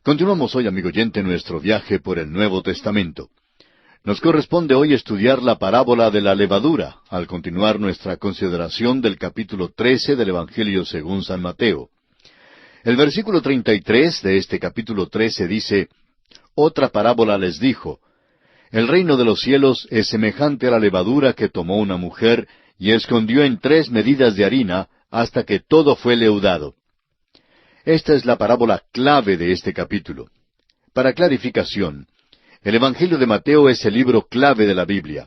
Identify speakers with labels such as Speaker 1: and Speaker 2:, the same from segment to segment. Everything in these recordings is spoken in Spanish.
Speaker 1: Continuamos hoy, amigo oyente, nuestro viaje por el Nuevo Testamento. Nos corresponde hoy estudiar la parábola de la levadura, al continuar nuestra consideración del capítulo 13 del Evangelio según San Mateo. El versículo 33 de este capítulo 13 dice: Otra parábola les dijo: El reino de los cielos es semejante a la levadura que tomó una mujer y escondió en 3 medidas de harina hasta que todo fue leudado. Esta es la parábola clave de este capítulo. Para clarificación, el Evangelio de Mateo es el libro clave de la Biblia.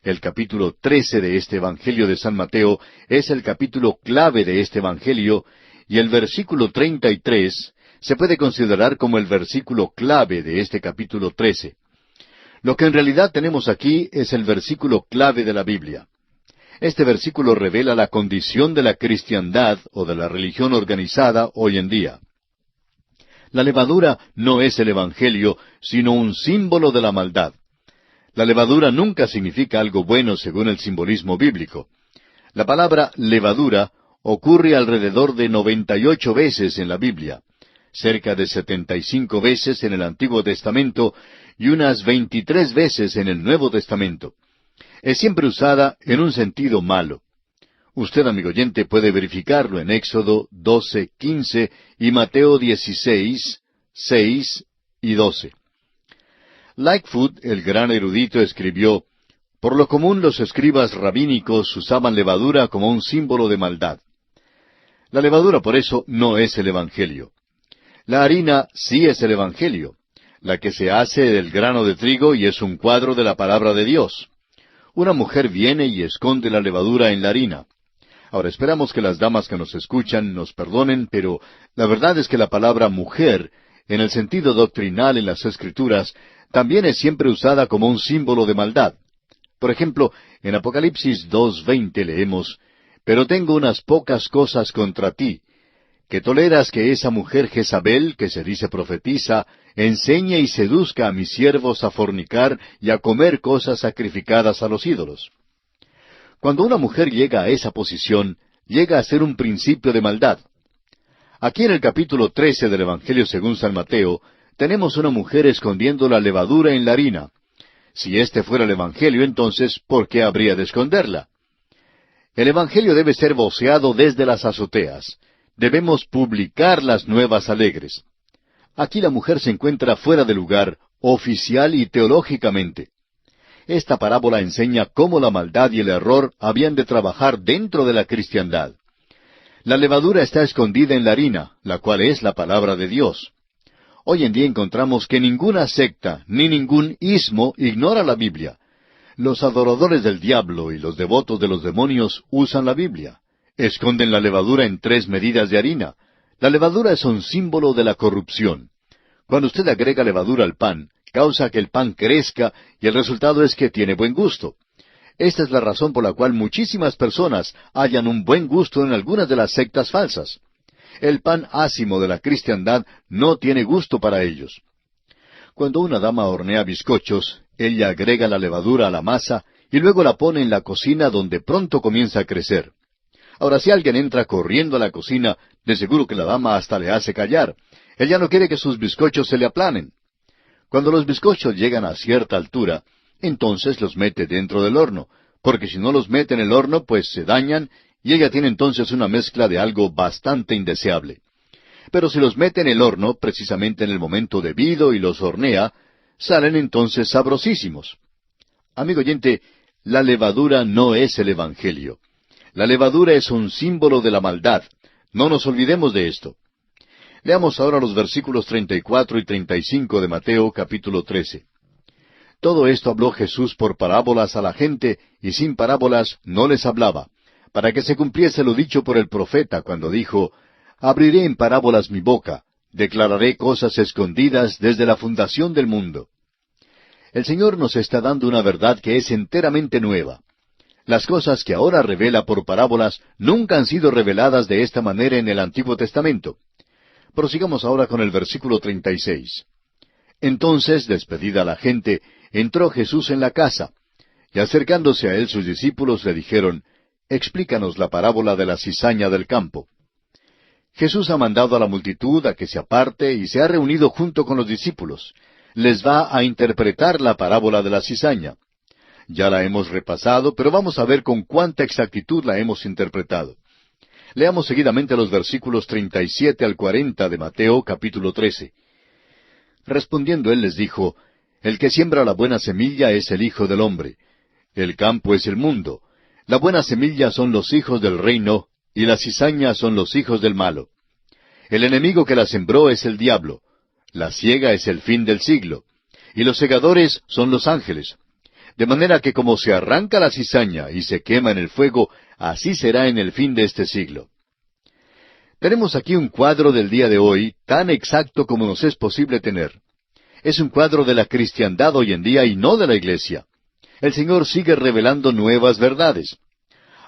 Speaker 1: El capítulo 13 de este Evangelio de San Mateo es el capítulo clave de este Evangelio, y el versículo 33 se puede considerar como el versículo clave de este capítulo 13. Lo que en realidad tenemos aquí es el versículo clave de la Biblia. Este versículo revela la condición de la cristiandad o de la religión organizada hoy en día. La levadura no es el Evangelio, sino un símbolo de la maldad. La levadura nunca significa algo bueno según el simbolismo bíblico. La palabra levadura ocurre alrededor de 98 veces en la Biblia, cerca de 75 veces en el Antiguo Testamento y unas 23 veces en el Nuevo Testamento. Es siempre usada en un sentido malo. Usted, amigo oyente, puede verificarlo en Éxodo 12:15 y Mateo 16:6 y 12. Lightfoot, el gran erudito, escribió: Por lo común los escribas rabínicos usaban levadura como un símbolo de maldad. La levadura, por eso, no es el Evangelio. La harina sí es el Evangelio, la que se hace del grano de trigo y es un cuadro de la palabra de Dios. Una mujer viene y esconde la levadura en la harina. Ahora, esperamos que las damas que nos escuchan nos perdonen, pero la verdad es que la palabra mujer, en el sentido doctrinal en las Escrituras, también es siempre usada como un símbolo de maldad. Por ejemplo, en Apocalipsis 2:20 leemos: Pero tengo unas pocas cosas contra ti, que toleras que esa mujer Jezabel, que se dice profetiza, enseñe y seduzca a mis siervos a fornicar y a comer cosas sacrificadas a los ídolos. Cuando una mujer llega a esa posición, llega a ser un principio de maldad. Aquí en el capítulo 13 del Evangelio según San Mateo, tenemos una mujer escondiendo la levadura en la harina. Si este fuera el Evangelio, entonces, ¿por qué habría de esconderla? El Evangelio debe ser voceado desde las azoteas. Debemos publicar las nuevas alegres. Aquí la mujer se encuentra fuera de lugar, oficial y teológicamente. Esta parábola enseña cómo la maldad y el error habían de trabajar dentro de la cristiandad. La levadura está escondida en la harina, la cual es la palabra de Dios. Hoy en día encontramos que ninguna secta ni ningún ismo ignora la Biblia. Los adoradores del diablo y los devotos de los demonios usan la Biblia. Esconden la levadura en 3 medidas de harina. La levadura es un símbolo de la corrupción. Cuando usted agrega levadura al pan, causa que el pan crezca y el resultado es que tiene buen gusto. Esta es la razón por la cual muchísimas personas hallan un buen gusto en algunas de las sectas falsas. El pan ácimo de la cristiandad no tiene gusto para ellos. Cuando una dama hornea bizcochos, ella agrega la levadura a la masa y luego la pone en la cocina donde pronto comienza a crecer. Ahora, si alguien entra corriendo a la cocina, de seguro que la dama hasta le hace callar. Ella no quiere que sus bizcochos se le aplanen. Cuando los bizcochos llegan a cierta altura, entonces los mete dentro del horno, porque si no los mete en el horno, pues se dañan, y ella tiene entonces una mezcla de algo bastante indeseable. Pero si los mete en el horno, precisamente en el momento debido, y los hornea, salen entonces sabrosísimos. Amigo oyente, la levadura no es el Evangelio. La levadura es un símbolo de la maldad. No nos olvidemos de esto. Leamos ahora los versículos 34 y 35 de Mateo capítulo 13. Todo esto habló Jesús por parábolas a la gente, y sin parábolas no les hablaba, para que se cumpliese lo dicho por el profeta cuando dijo: Abriré en parábolas mi boca, declararé cosas escondidas desde la fundación del mundo. El Señor nos está dando una verdad que es enteramente nueva. Las cosas que ahora revela por parábolas nunca han sido reveladas de esta manera en el Antiguo Testamento. Prosigamos ahora con el versículo 36. Entonces, despedida la gente, entró Jesús en la casa, y acercándose a él sus discípulos le dijeron: Explícanos la parábola de la cizaña del campo. Jesús ha mandado a la multitud a que se aparte y se ha reunido junto con los discípulos. Les va a interpretar la parábola de la cizaña. Ya la hemos repasado, pero vamos a ver con cuánta exactitud la hemos interpretado. Leamos seguidamente los versículos 37 al 40 de Mateo capítulo 13. Respondiendo él les dijo, El que siembra la buena semilla es el Hijo del Hombre. El campo es el mundo. La buena semilla son los hijos del reino, y la cizaña son los hijos del malo. El enemigo que la sembró es el diablo. La siega es el fin del siglo. Y los segadores son los ángeles. De manera que como se arranca la cizaña y se quema en el fuego, así será en el fin de este siglo. Tenemos aquí un cuadro del día de hoy, tan exacto como nos es posible tener. Es un cuadro de la cristiandad hoy en día y no de la iglesia. El Señor sigue revelando nuevas verdades.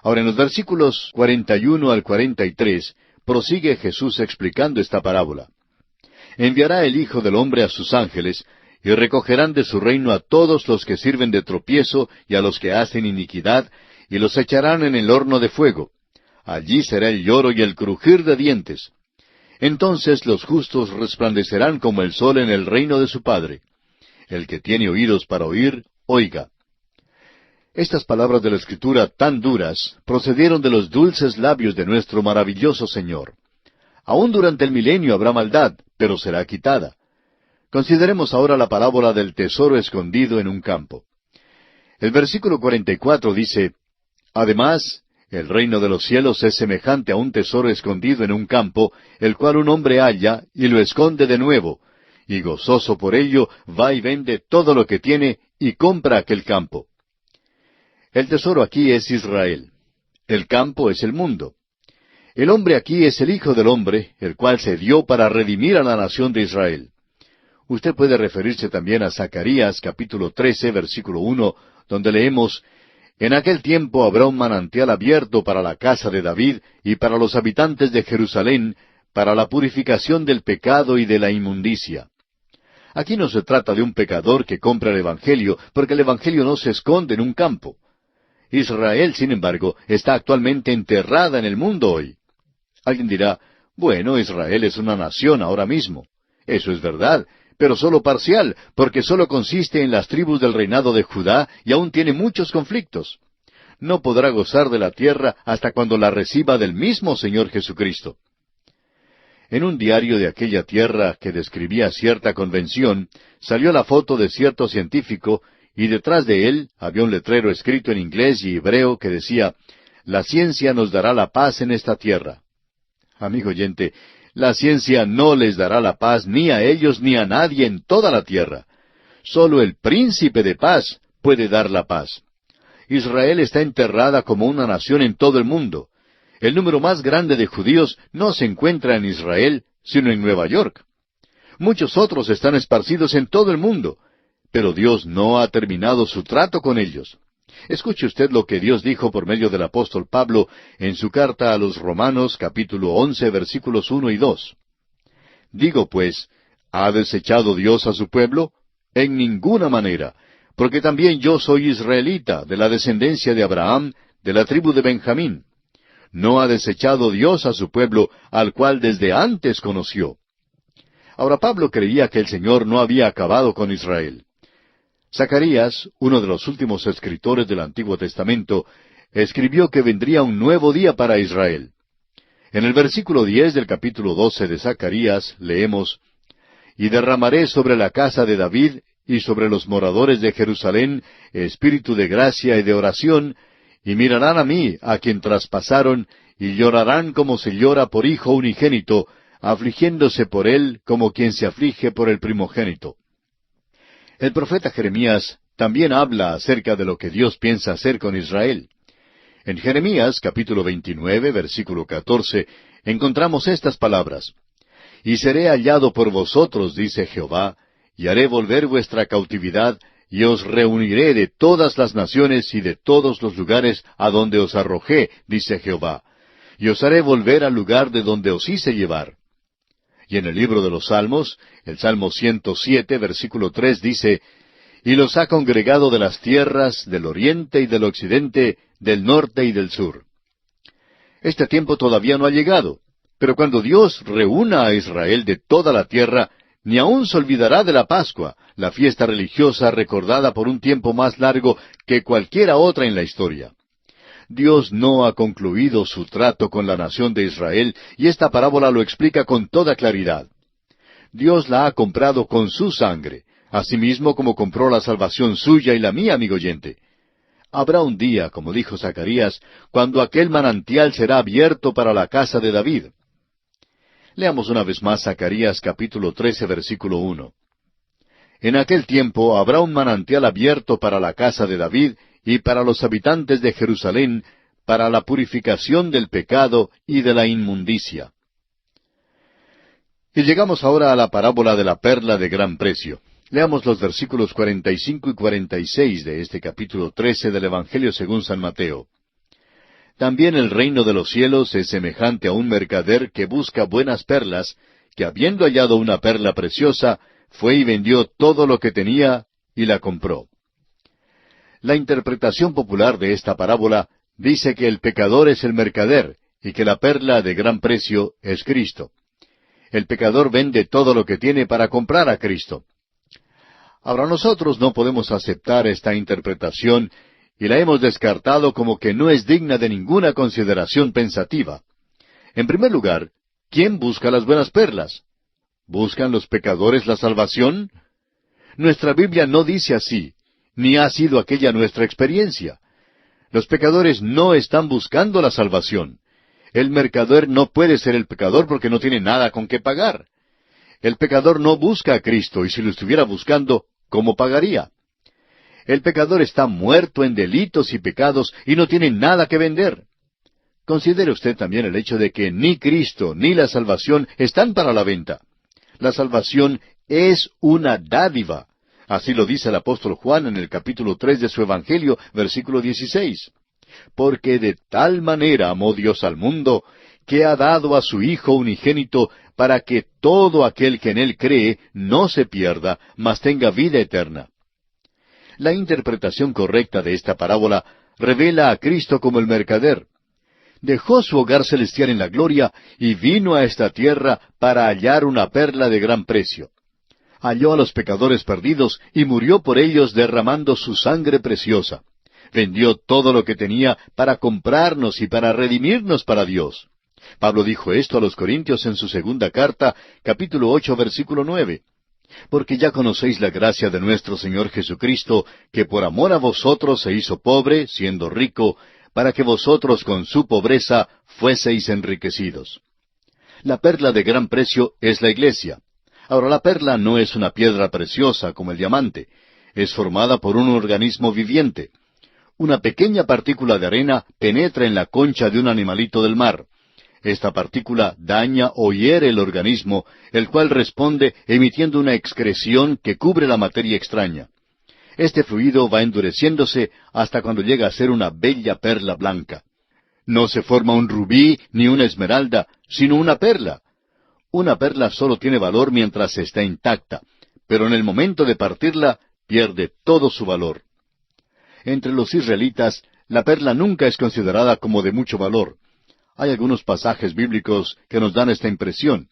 Speaker 1: Ahora, en los versículos 41 al 43, prosigue Jesús explicando esta parábola. Enviará el Hijo del Hombre a sus ángeles, y recogerán de su reino a todos los que sirven de tropiezo y a los que hacen iniquidad, y los echarán en el horno de fuego. Allí será el lloro y el crujir de dientes. Entonces los justos resplandecerán como el sol en el reino de su Padre. El que tiene oídos para oír, oiga. Estas palabras de la Escritura tan duras procedieron de los dulces labios de nuestro maravilloso Señor. Aún durante el milenio habrá maldad, pero será quitada. Consideremos ahora la parábola del tesoro escondido en un campo. El versículo 44 dice, Además, el reino de los cielos es semejante a un tesoro escondido en un campo, el cual un hombre halla y lo esconde de nuevo, y gozoso por ello va y vende todo lo que tiene y compra aquel campo. El tesoro aquí es Israel. El campo es el mundo. El hombre aquí es el Hijo del Hombre, el cual se dio para redimir a la nación de Israel. Usted puede referirse también a Zacarías capítulo 13, versículo 1, donde leemos, En aquel tiempo habrá un manantial abierto para la casa de David y para los habitantes de Jerusalén, para la purificación del pecado y de la inmundicia. Aquí no se trata de un pecador que compra el Evangelio, porque el Evangelio no se esconde en un campo. Israel, sin embargo, está actualmente enterrada en el mundo hoy. Alguien dirá, bueno, Israel es una nación ahora mismo. Eso es verdad, pero solo parcial, porque solo consiste en las tribus del reinado de Judá y aún tiene muchos conflictos. No podrá gozar de la tierra hasta cuando la reciba del mismo Señor Jesucristo. En un diario de aquella tierra que describía cierta convención, salió la foto de cierto científico y detrás de él había un letrero escrito en inglés y hebreo que decía, La ciencia nos dará la paz en esta tierra. Amigo oyente, la ciencia no les dará la paz ni a ellos ni a nadie en toda la tierra. Solo el príncipe de paz puede dar la paz. Israel está enterrada como una nación en todo el mundo. El número más grande de judíos no se encuentra en Israel, sino en Nueva York. Muchos otros están esparcidos en todo el mundo, pero Dios no ha terminado su trato con ellos. Escuche usted lo que Dios dijo por medio del apóstol Pablo en su carta a los Romanos, capítulo 11, versículos 1 y 2. Digo pues, ¿ha desechado Dios a su pueblo? En ninguna manera, porque también yo soy israelita, de la descendencia de Abraham, de la tribu de Benjamín. No ha desechado Dios a su pueblo, al cual desde antes conoció. Ahora Pablo creía que el Señor no había acabado con Israel. Zacarías, uno de los últimos escritores del Antiguo Testamento, escribió que vendría un nuevo día para Israel. En el versículo 10 del capítulo 12 de Zacarías leemos, Y derramaré sobre la casa de David y sobre los moradores de Jerusalén espíritu de gracia y de oración, y mirarán a mí, a quien traspasaron, y llorarán como se llora por hijo unigénito, afligiéndose por él como quien se aflige por el primogénito. El profeta Jeremías también habla acerca de lo que Dios piensa hacer con Israel. En Jeremías, capítulo 29, versículo 14, encontramos estas palabras. Y seré hallado por vosotros, dice Jehová, y haré volver vuestra cautividad, y os reuniré de todas las naciones y de todos los lugares a donde os arrojé, dice Jehová, y os haré volver al lugar de donde os hice llevar. Y en el libro de los Salmos, el Salmo 107, versículo 3 dice, Y los ha congregado de las tierras, del oriente y del occidente, del norte y del sur. Este tiempo todavía no ha llegado. Pero cuando Dios reúna a Israel de toda la tierra, ni aun se olvidará de la Pascua, la fiesta religiosa recordada por un tiempo más largo que cualquiera otra en la historia. Dios no ha concluido su trato con la nación de Israel, y esta parábola lo explica con toda claridad. Dios la ha comprado con su sangre, asimismo como compró la salvación suya y la mía, amigo oyente. Habrá un día, como dijo Zacarías, cuando aquel manantial será abierto para la casa de David. Leamos una vez más Zacarías capítulo 13, versículo 1. En aquel tiempo habrá un manantial abierto para la casa de David y para los habitantes de Jerusalén, para la purificación del pecado y de la inmundicia. Y llegamos ahora a la parábola de la perla de gran precio. Leamos los versículos 45 y 46 de este capítulo 13 del Evangelio según San Mateo. También el reino de los cielos es semejante a un mercader que busca buenas perlas, que habiendo hallado una perla preciosa, fue y vendió todo lo que tenía y la compró. La interpretación popular de esta parábola dice que el pecador es el mercader y que la perla de gran precio es Cristo. El pecador vende todo lo que tiene para comprar a Cristo. Ahora nosotros no podemos aceptar esta interpretación y la hemos descartado como que no es digna de ninguna consideración pensativa. En primer lugar, ¿quién busca las buenas perlas? ¿Buscan los pecadores la salvación? Nuestra Biblia no dice así, ni ha sido aquella nuestra experiencia. Los pecadores no están buscando la salvación. El mercader no puede ser el pecador porque no tiene nada con qué pagar. El pecador no busca a Cristo, y si lo estuviera buscando, ¿cómo pagaría? El pecador está muerto en delitos y pecados y no tiene nada que vender. Considere usted también el hecho de que ni Cristo ni la salvación están para la venta. La salvación es una dádiva. Así lo dice el apóstol Juan en el capítulo 3 de su Evangelio, versículo 16. Porque de tal manera amó Dios al mundo, que ha dado a su Hijo unigénito, para que todo aquel que en Él cree no se pierda, mas tenga vida eterna. La interpretación correcta de esta parábola revela a Cristo como el mercader. Dejó su hogar celestial en la gloria y vino a esta tierra para hallar una perla de gran precio. Halló a los pecadores perdidos y murió por ellos derramando su sangre preciosa. Vendió todo lo que tenía para comprarnos y para redimirnos para Dios. Pablo dijo esto a los Corintios en su segunda carta, capítulo 8, versículo 9. Porque ya conocéis la gracia de nuestro Señor Jesucristo, que por amor a vosotros se hizo pobre, siendo rico, para que vosotros con su pobreza fueseis enriquecidos. La perla de gran precio es la iglesia. Ahora, la perla no es una piedra preciosa como el diamante. Es formada por un organismo viviente. Una pequeña partícula de arena penetra en la concha de un animalito del mar. Esta partícula daña o hiere el organismo, el cual responde emitiendo una excreción que cubre la materia extraña. Este fluido va endureciéndose hasta cuando llega a ser una bella perla blanca. No se forma un rubí ni una esmeralda, sino una perla. Una perla solo tiene valor mientras está intacta, pero en el momento de partirla pierde todo su valor. Entre los israelitas, la perla nunca es considerada como de mucho valor. Hay algunos pasajes bíblicos que nos dan esta impresión,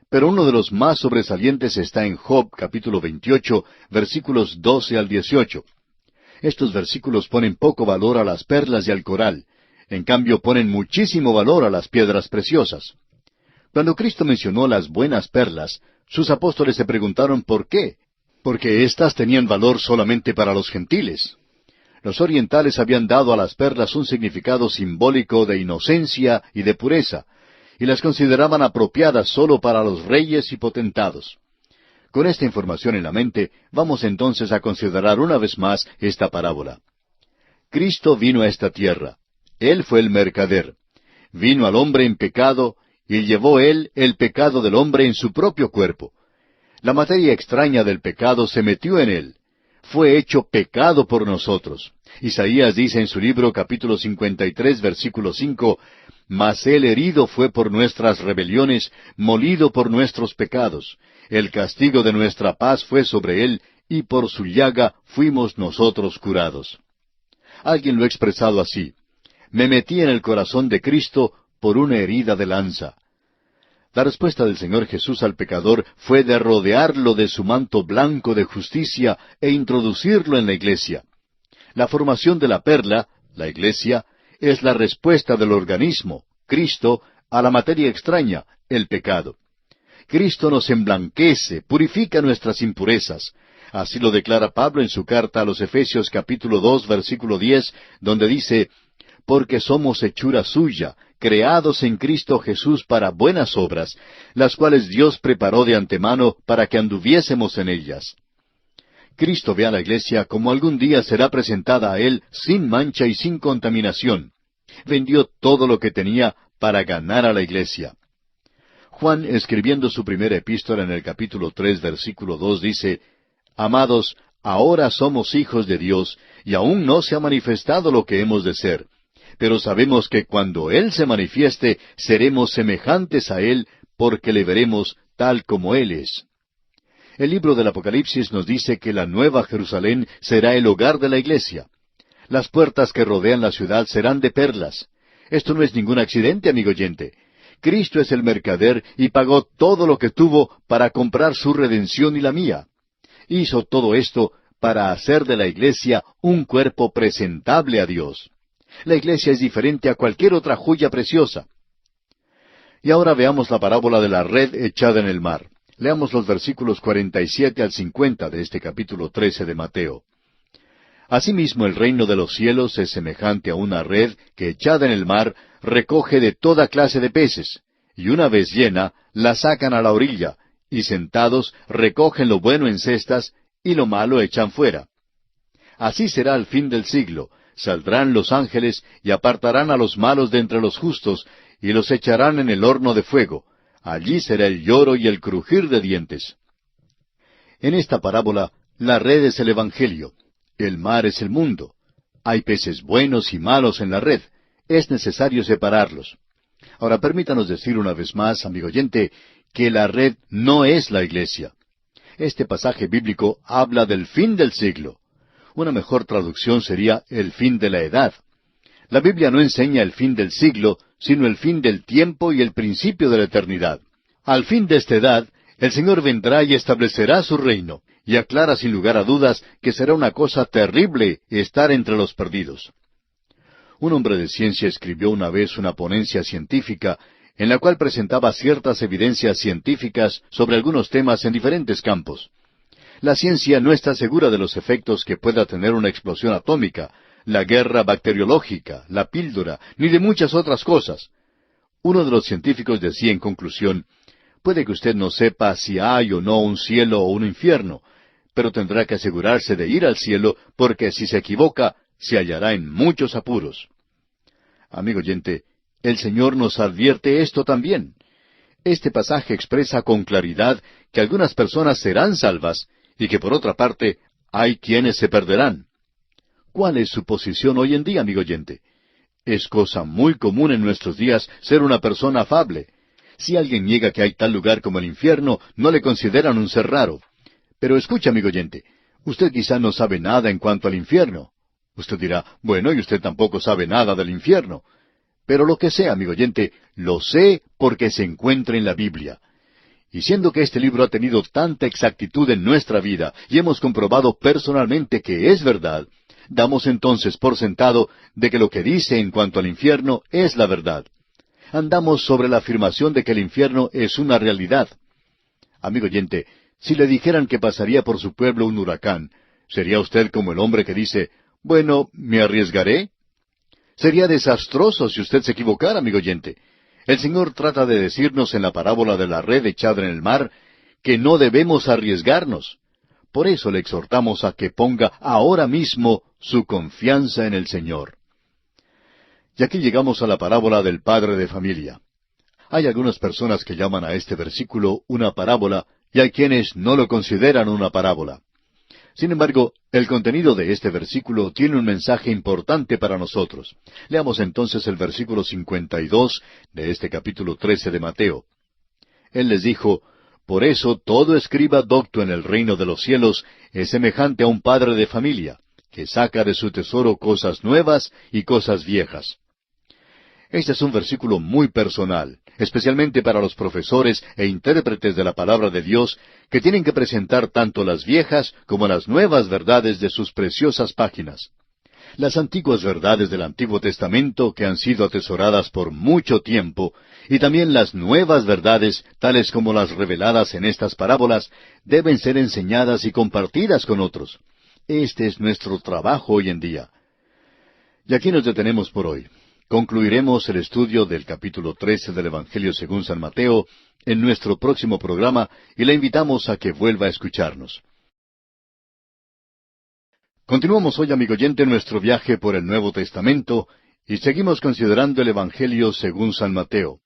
Speaker 1: pero uno de los más sobresalientes está en Job, capítulo 28, versículos 12 al 18. Estos versículos ponen poco valor a las perlas y al coral, en cambio ponen muchísimo valor a las piedras preciosas. Cuando Cristo mencionó las buenas perlas, sus apóstoles se preguntaron por qué, porque éstas tenían valor solamente para los gentiles. Los orientales habían dado a las perlas un significado simbólico de inocencia y de pureza, y las consideraban apropiadas sólo para los reyes y potentados. Con esta información en la mente, vamos entonces a considerar una vez más esta parábola. Cristo vino a esta tierra. Él fue el mercader. Vino al hombre en pecado, y llevó Él el pecado del hombre en su propio cuerpo. La materia extraña del pecado se metió en Él. Fue hecho pecado por nosotros. Isaías dice en su libro capítulo 53, versículo 5, Mas Él herido fue por nuestras rebeliones, molido por nuestros pecados. El castigo de nuestra paz fue sobre Él, y por su llaga fuimos nosotros curados. Alguien lo ha expresado así: me metí en el corazón de Cristo por una herida de lanza. La respuesta del Señor Jesús al pecador fue de rodearlo de su manto blanco de justicia e introducirlo en la iglesia. La formación de la perla, la iglesia, es la respuesta del organismo, Cristo, a la materia extraña, el pecado. Cristo nos emblanquece, purifica nuestras impurezas. Así lo declara Pablo en su carta a los Efesios capítulo 2, versículo 10, donde dice, «Porque somos hechura suya, creados en Cristo Jesús para buenas obras, las cuales Dios preparó de antemano para que anduviésemos en ellas». Cristo ve a la iglesia como algún día será presentada a Él sin mancha y sin contaminación. Vendió todo lo que tenía para ganar a la iglesia. Juan, escribiendo su primera epístola en el capítulo 3, versículo 2, dice, «Amados, ahora somos hijos de Dios, y aún no se ha manifestado lo que hemos de ser. Pero sabemos que cuando Él se manifieste, seremos semejantes a Él, porque le veremos tal como Él es». El libro del Apocalipsis nos dice que la Nueva Jerusalén será el hogar de la iglesia. Las puertas que rodean la ciudad serán de perlas. Esto no es ningún accidente, amigo oyente. Cristo es el mercader y pagó todo lo que tuvo para comprar su redención y la mía. Hizo todo esto para hacer de la iglesia un cuerpo presentable a Dios. La iglesia es diferente a cualquier otra joya preciosa. Y ahora veamos la parábola de la red echada en el mar. Leamos los versículos 47 al 50 de este capítulo 13 de Mateo. «Asimismo el reino de los cielos es semejante a una red que echada en el mar recoge de toda clase de peces, y una vez llena, la sacan a la orilla, y sentados recogen lo bueno en cestas, y lo malo echan fuera. Así será al fin del siglo. Saldrán los ángeles y apartarán a los malos de entre los justos, y los echarán en el horno de fuego. Allí será el lloro y el crujir de dientes». En esta parábola, la red es el Evangelio. El mar es el mundo. Hay peces buenos y malos en la red. Es necesario separarlos. Ahora permítanos decir una vez más, amigo oyente, que la red no es la iglesia. Este pasaje bíblico habla del fin del siglo. Una mejor traducción sería el fin de la edad. La Biblia no enseña el fin del siglo, sino el fin del tiempo y el principio de la eternidad. Al fin de esta edad, el Señor vendrá y establecerá su reino, y aclara sin lugar a dudas que será una cosa terrible estar entre los perdidos. Un hombre de ciencia escribió una vez una ponencia científica en la cual presentaba ciertas evidencias científicas sobre algunos temas en diferentes campos. La ciencia no está segura de los efectos que pueda tener una explosión atómica, la guerra bacteriológica, la píldora, ni de muchas otras cosas. Uno de los científicos decía en conclusión, puede que usted no sepa si hay o no un cielo o un infierno, pero tendrá que asegurarse de ir al cielo, porque si se equivoca, se hallará en muchos apuros. Amigo oyente, el Señor nos advierte esto también. Este pasaje expresa con claridad que algunas personas serán salvas y que por otra parte hay quienes se perderán. ¿Cuál es su posición hoy en día, amigo oyente? Es cosa muy común en nuestros días ser una persona afable. Si alguien niega que hay tal lugar como el infierno, no le consideran un ser raro. Pero escucha, amigo oyente, usted quizá no sabe nada en cuanto al infierno. Usted dirá, bueno, y usted tampoco sabe nada del infierno. Pero lo que sea, amigo oyente, lo sé porque se encuentra en la Biblia. Y siendo que este libro ha tenido tanta exactitud en nuestra vida, y hemos comprobado personalmente que es verdad, damos entonces por sentado de que lo que dice en cuanto al infierno es la verdad. Andamos sobre la afirmación de que el infierno es una realidad. Amigo oyente, si le dijeran que pasaría por su pueblo un huracán, ¿sería usted como el hombre que dice, bueno, me arriesgaré? Sería desastroso si usted se equivocara, amigo oyente. El Señor trata de decirnos en la parábola de la red echada en el mar que no debemos arriesgarnos. Por eso le exhortamos a que ponga ahora mismo su confianza en el Señor. Y aquí llegamos a la parábola del padre de familia. Hay algunas personas que llaman a este versículo una parábola y hay quienes no lo consideran una parábola. Sin embargo, el contenido de este versículo tiene un mensaje importante para nosotros. Leamos entonces el versículo 52 de este capítulo 13 de Mateo. Él les dijo, por eso todo escriba docto en el reino de los cielos es semejante a un padre de familia, que saca de su tesoro cosas nuevas y cosas viejas. Este es un versículo muy personal, especialmente para los profesores e intérpretes de la palabra de Dios, que tienen que presentar tanto las viejas como las nuevas verdades de sus preciosas páginas. Las antiguas verdades del Antiguo Testamento que han sido atesoradas por mucho tiempo, y también las nuevas verdades, tales como las reveladas en estas parábolas, deben ser enseñadas y compartidas con otros. Este es nuestro trabajo hoy en día. Y aquí nos detenemos por hoy. Concluiremos el estudio del capítulo 13 del Evangelio según San Mateo en nuestro próximo programa y le invitamos a que vuelva a escucharnos. Continuamos hoy, amigo oyente, nuestro viaje por el Nuevo Testamento y seguimos considerando el Evangelio según San Mateo.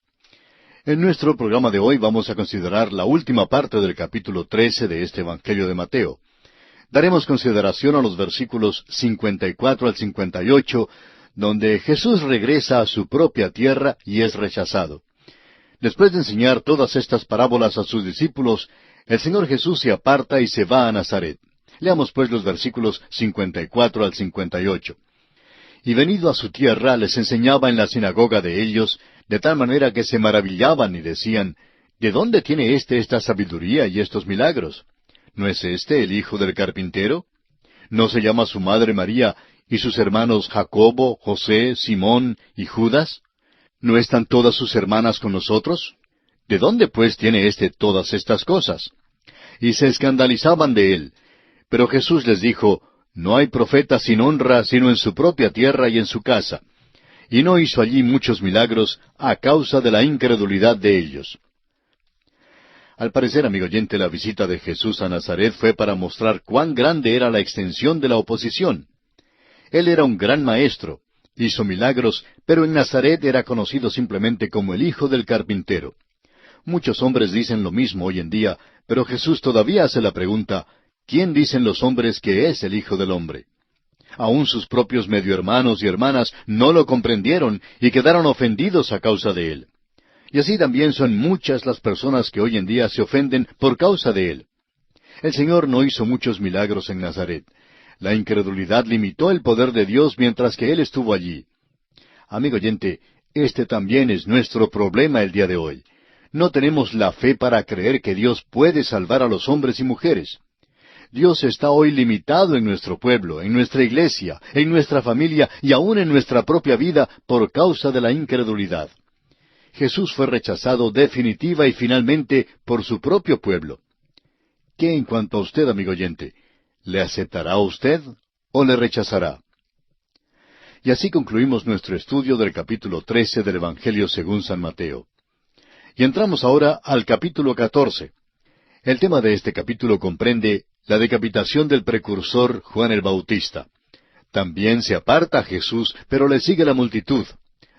Speaker 1: En nuestro programa de hoy vamos a considerar la última parte del capítulo 13 de este Evangelio de Mateo. Daremos consideración a los versículos 54 al 58, donde Jesús regresa a su propia tierra y es rechazado. Después de enseñar todas estas parábolas a sus discípulos, el Señor Jesús se aparta y se va a Nazaret. Leamos pues los versículos 54 al 58. Y venido a su tierra, les enseñaba en la sinagoga de ellos, de tal manera que se maravillaban y decían, ¿de dónde tiene esta sabiduría y estos milagros? ¿No es este el hijo del carpintero? ¿No se llama su madre María y sus hermanos Jacobo, José, Simón y Judas? ¿No están todas sus hermanas con nosotros? ¿De dónde pues tiene todas estas cosas? Y se escandalizaban de él. Pero Jesús les dijo, no hay profeta sin honra sino en su propia tierra y en su casa. Y no hizo allí muchos milagros a causa de la incredulidad de ellos. Al parecer, amigo oyente, la visita de Jesús a Nazaret fue para mostrar cuán grande era la extensión de la oposición. Él era un gran maestro, hizo milagros, pero en Nazaret era conocido simplemente como el hijo del carpintero. Muchos hombres dicen lo mismo hoy en día, pero Jesús todavía hace la pregunta, ¿quién dicen los hombres que es el Hijo del Hombre? Aún sus propios medio hermanos y hermanas no lo comprendieron y quedaron ofendidos a causa de él. Y así también son muchas las personas que hoy en día se ofenden por causa de él. El Señor no hizo muchos milagros en Nazaret. La incredulidad limitó el poder de Dios mientras que Él estuvo allí. Amigo oyente, este también es nuestro problema el día de hoy. No tenemos la fe para creer que Dios puede salvar a los hombres y mujeres. Dios está hoy limitado en nuestro pueblo, en nuestra iglesia, en nuestra familia y aún en nuestra propia vida por causa de la incredulidad. Jesús fue rechazado definitiva y finalmente por su propio pueblo. ¿Qué en cuanto a usted, amigo oyente? ¿Le aceptará usted o le rechazará? Y así concluimos nuestro estudio del capítulo 13 del Evangelio según San Mateo. Y entramos ahora al capítulo 14. El tema de este capítulo comprende la decapitación del precursor Juan el Bautista. También se aparta Jesús, pero le sigue la multitud.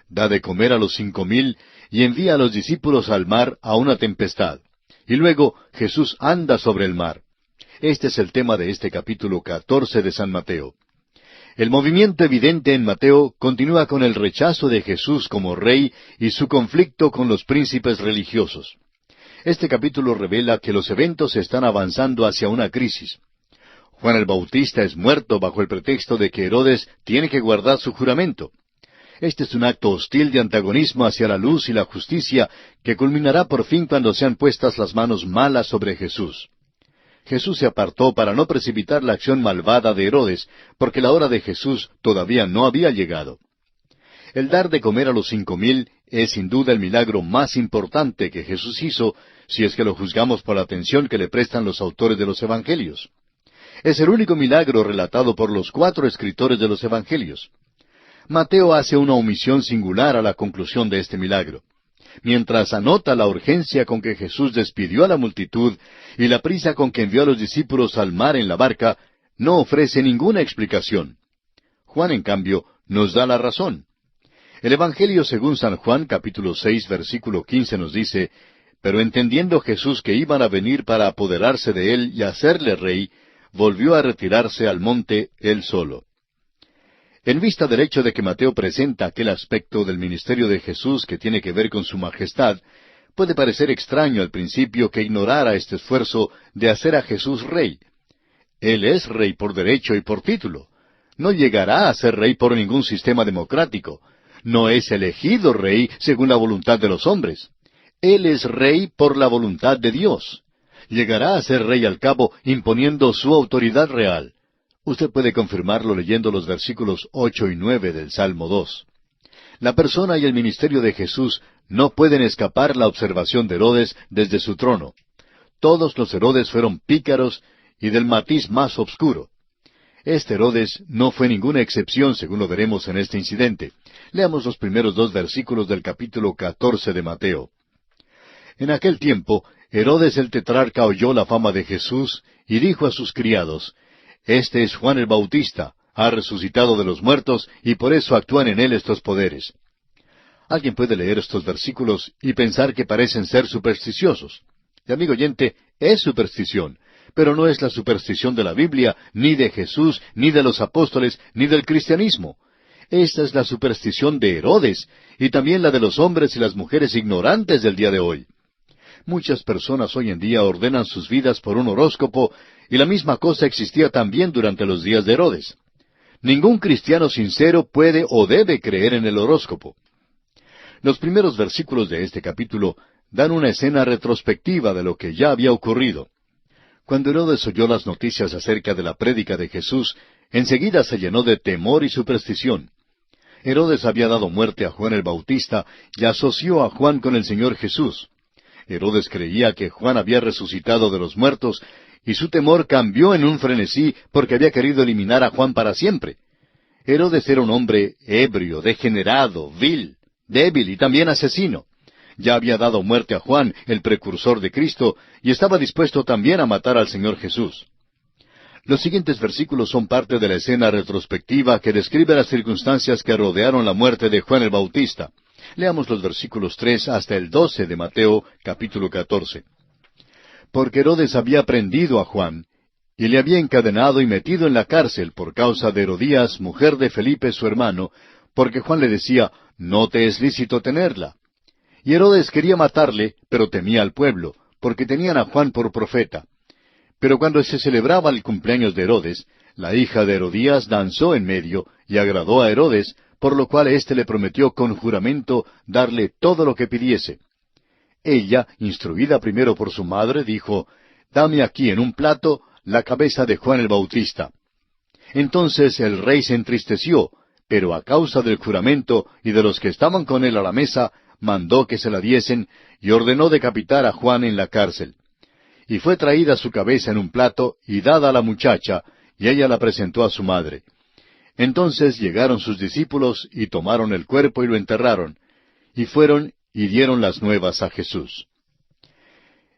Speaker 1: Da de comer a los 5,000 y envía a los discípulos al mar a una tempestad. Y luego Jesús anda sobre el mar. Este es el tema de este capítulo 14 de San Mateo. El movimiento evidente en Mateo continúa con el rechazo de Jesús como rey y su conflicto con los príncipes religiosos. Este capítulo revela que los eventos están avanzando hacia una crisis. Juan el Bautista es muerto bajo el pretexto de que Herodes tiene que guardar su juramento. Este es un acto hostil de antagonismo hacia la luz y la justicia que culminará por fin cuando sean puestas las manos malas sobre Jesús. Jesús se apartó para no precipitar la acción malvada de Herodes, porque la hora de Jesús todavía no había llegado. El dar de comer a los 5,000 es sin duda el milagro más importante que Jesús hizo, si es que lo juzgamos por la atención que le prestan los autores de los Evangelios. Es el único milagro relatado por los 4 escritores de los Evangelios. Mateo hace una omisión singular a la conclusión de este milagro. Mientras anota la urgencia con que Jesús despidió a la multitud y la prisa con que envió a los discípulos al mar en la barca, no ofrece ninguna explicación. Juan, en cambio, nos da la razón. El Evangelio según San Juan, capítulo 6, versículo 15, nos dice, «Pero entendiendo Jesús que iban a venir para apoderarse de él y hacerle rey, volvió a retirarse al monte él solo». En vista del hecho de que Mateo presenta aquel aspecto del ministerio de Jesús que tiene que ver con su majestad, puede parecer extraño al principio que ignorara este esfuerzo de hacer a Jesús rey. Él es rey por derecho y por título. No llegará a ser rey por ningún sistema democrático. No es elegido rey según la voluntad de los hombres. Él es rey por la voluntad de Dios. Llegará a ser rey al cabo imponiendo su autoridad real. Usted puede confirmarlo leyendo los versículos 8 y 9 del Salmo 2. La persona y el ministerio de Jesús no pueden escapar la observación de Herodes desde su trono. Todos los Herodes fueron pícaros y del matiz más obscuro. Este Herodes no fue ninguna excepción, según lo veremos en este incidente. Leamos los primeros 2 versículos del capítulo 14 de Mateo. En aquel tiempo, Herodes el tetrarca oyó la fama de Jesús y dijo a sus criados, «Este es Juan el Bautista, ha resucitado de los muertos y por eso actúan en él estos poderes». Alguien puede leer estos versículos y pensar que parecen ser supersticiosos. Y amigo oyente, es superstición, pero no es la superstición de la Biblia, ni de Jesús, ni de los apóstoles, ni del cristianismo. Esta es la superstición de Herodes, y también la de los hombres y las mujeres ignorantes del día de hoy. Muchas personas hoy en día ordenan sus vidas por un horóscopo, y la misma cosa existía también durante los días de Herodes. Ningún cristiano sincero puede o debe creer en el horóscopo. Los primeros versículos de este capítulo dan una escena retrospectiva de lo que ya había ocurrido. Cuando Herodes oyó las noticias acerca de la prédica de Jesús, enseguida se llenó de temor y superstición. Herodes había dado muerte a Juan el Bautista y asoció a Juan con el Señor Jesús. Herodes creía que Juan había resucitado de los muertos, y su temor cambió en un frenesí porque había querido eliminar a Juan para siempre. Herodes era un hombre ebrio, degenerado, vil, débil y también asesino. Ya había dado muerte a Juan, el precursor de Cristo, y estaba dispuesto también a matar al Señor Jesús. Los siguientes versículos son parte de la escena retrospectiva que describe las circunstancias que rodearon la muerte de Juan el Bautista. Leamos los versículos 3 hasta el 12 de Mateo, capítulo 14. Porque Herodes había prendido a Juan, y le había encadenado y metido en la cárcel por causa de Herodías, mujer de Felipe su hermano, porque Juan le decía, «No te es lícito tenerla». Y Herodes quería matarle, pero temía al pueblo, porque tenían a Juan por profeta. Pero cuando se celebraba el cumpleaños de Herodes, la hija de Herodías danzó en medio, y agradó a Herodes, por lo cual éste le prometió con juramento darle todo lo que pidiese. Ella, instruida primero por su madre, dijo, «Dame aquí en un plato la cabeza de Juan el Bautista». Entonces el rey se entristeció, pero a causa del juramento y de los que estaban con él a la mesa, mandó que se la diesen y ordenó decapitar a Juan en la cárcel. Y fue traída su cabeza en un plato y dada a la muchacha, y ella la presentó a su madre. Entonces llegaron sus discípulos y tomaron el cuerpo y lo enterraron, y fueron y dieron las nuevas a Jesús.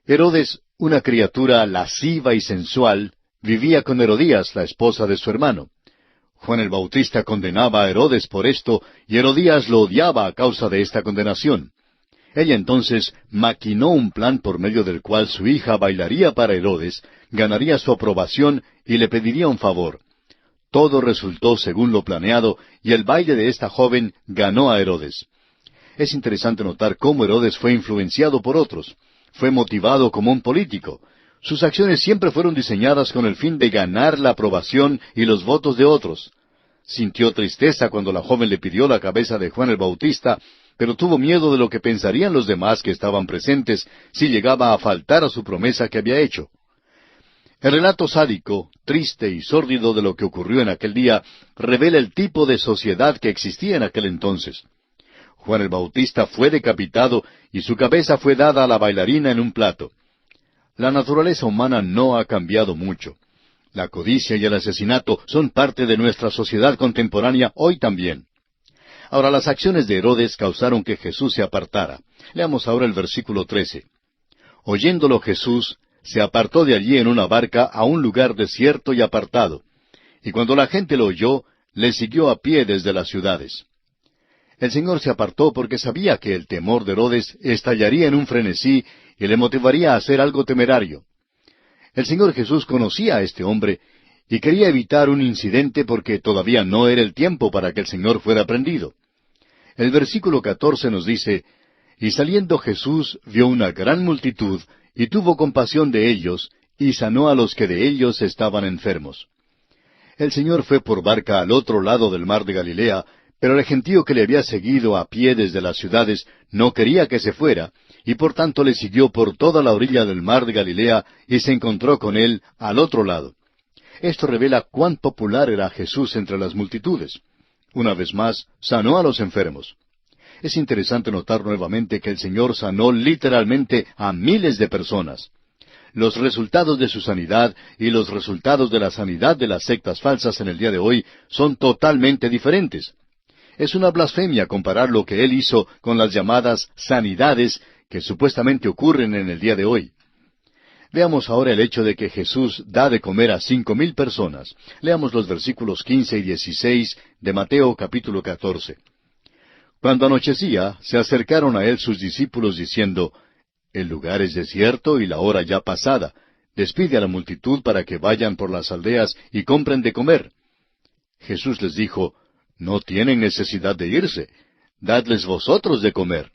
Speaker 1: Herodes, una criatura lasciva y sensual, vivía con Herodías, la esposa de su hermano. Juan el Bautista condenaba a Herodes por esto, y Herodías lo odiaba a causa de esta condenación. Ella entonces maquinó un plan por medio del cual su hija bailaría para Herodes, ganaría su aprobación y le pediría un favor. Todo resultó según lo planeado, y el baile de esta joven ganó a Herodes. Es interesante notar cómo Herodes fue influenciado por otros. Fue motivado como un político. Sus acciones siempre fueron diseñadas con el fin de ganar la aprobación y los votos de otros. Sintió tristeza cuando la joven le pidió la cabeza de Juan el Bautista, pero tuvo miedo de lo que pensarían los demás que estaban presentes si llegaba a faltar a su promesa que había hecho. El relato sádico, triste y sórdido de lo que ocurrió en aquel día revela el tipo de sociedad que existía en aquel entonces. Juan el Bautista fue decapitado y su cabeza fue dada a la bailarina en un plato. La naturaleza humana no ha cambiado mucho. La codicia y el asesinato son parte de nuestra sociedad contemporánea hoy también. Ahora, las acciones de Herodes causaron que Jesús se apartara. Leamos ahora el versículo 13. Oyéndolo Jesús, se apartó de allí en una barca a un lugar desierto y apartado. Y cuando la gente lo oyó, le siguió a pie desde las ciudades. El Señor se apartó porque sabía que el temor de Herodes estallaría en un frenesí y le motivaría a hacer algo temerario. El Señor Jesús conocía a este hombre y quería evitar un incidente porque todavía no era el tiempo para que el Señor fuera prendido. El versículo 14 nos dice, «Y saliendo Jesús vio una gran multitud, y tuvo compasión de ellos, y sanó a los que de ellos estaban enfermos». El Señor fue por barca al otro lado del mar de Galilea, pero el gentío que le había seguido a pie desde las ciudades no quería que se fuera, y por tanto le siguió por toda la orilla del mar de Galilea y se encontró con él al otro lado. Esto revela cuán popular era Jesús entre las multitudes. Una vez más, sanó a los enfermos. Es interesante notar nuevamente que el Señor sanó literalmente a miles de personas. Los resultados de su sanidad y los resultados de la sanidad de las sectas falsas en el día de hoy son totalmente diferentes. Es una blasfemia comparar lo que Él hizo con las llamadas sanidades que supuestamente ocurren en el día de hoy. Veamos ahora el hecho de que Jesús da de comer a 5,000 personas. Leamos los versículos 15 y 16 de Mateo capítulo 14. Cuando anochecía, se acercaron a él sus discípulos diciendo, «El lugar es desierto y la hora ya pasada. Despide a la multitud para que vayan por las aldeas y compren de comer». Jesús les dijo, «No tienen necesidad de irse. Dadles vosotros de comer».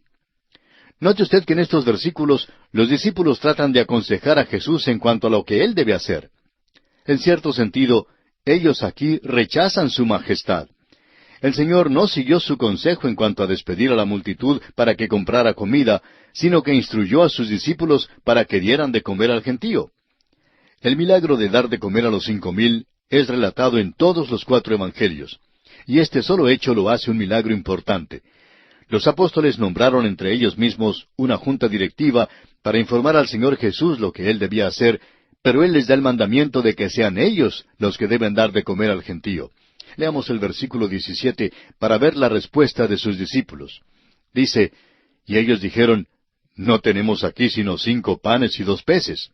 Speaker 1: Note usted que en estos versículos los discípulos tratan de aconsejar a Jesús en cuanto a lo que Él debe hacer. En cierto sentido, ellos aquí rechazan su majestad. El Señor no siguió su consejo en cuanto a despedir a la multitud para que comprara comida, sino que instruyó a sus discípulos para que dieran de comer al gentío. El milagro de dar de comer a los 5,000 es relatado en todos los 4 evangelios, y este solo hecho lo hace un milagro importante. Los apóstoles nombraron entre ellos mismos una junta directiva para informar al Señor Jesús lo que Él debía hacer, pero Él les da el mandamiento de que sean ellos los que deben dar de comer al gentío. Leamos el versículo 17 para ver la respuesta de sus discípulos. Dice, «Y ellos dijeron, no tenemos aquí sino 5 panes y 2 peces».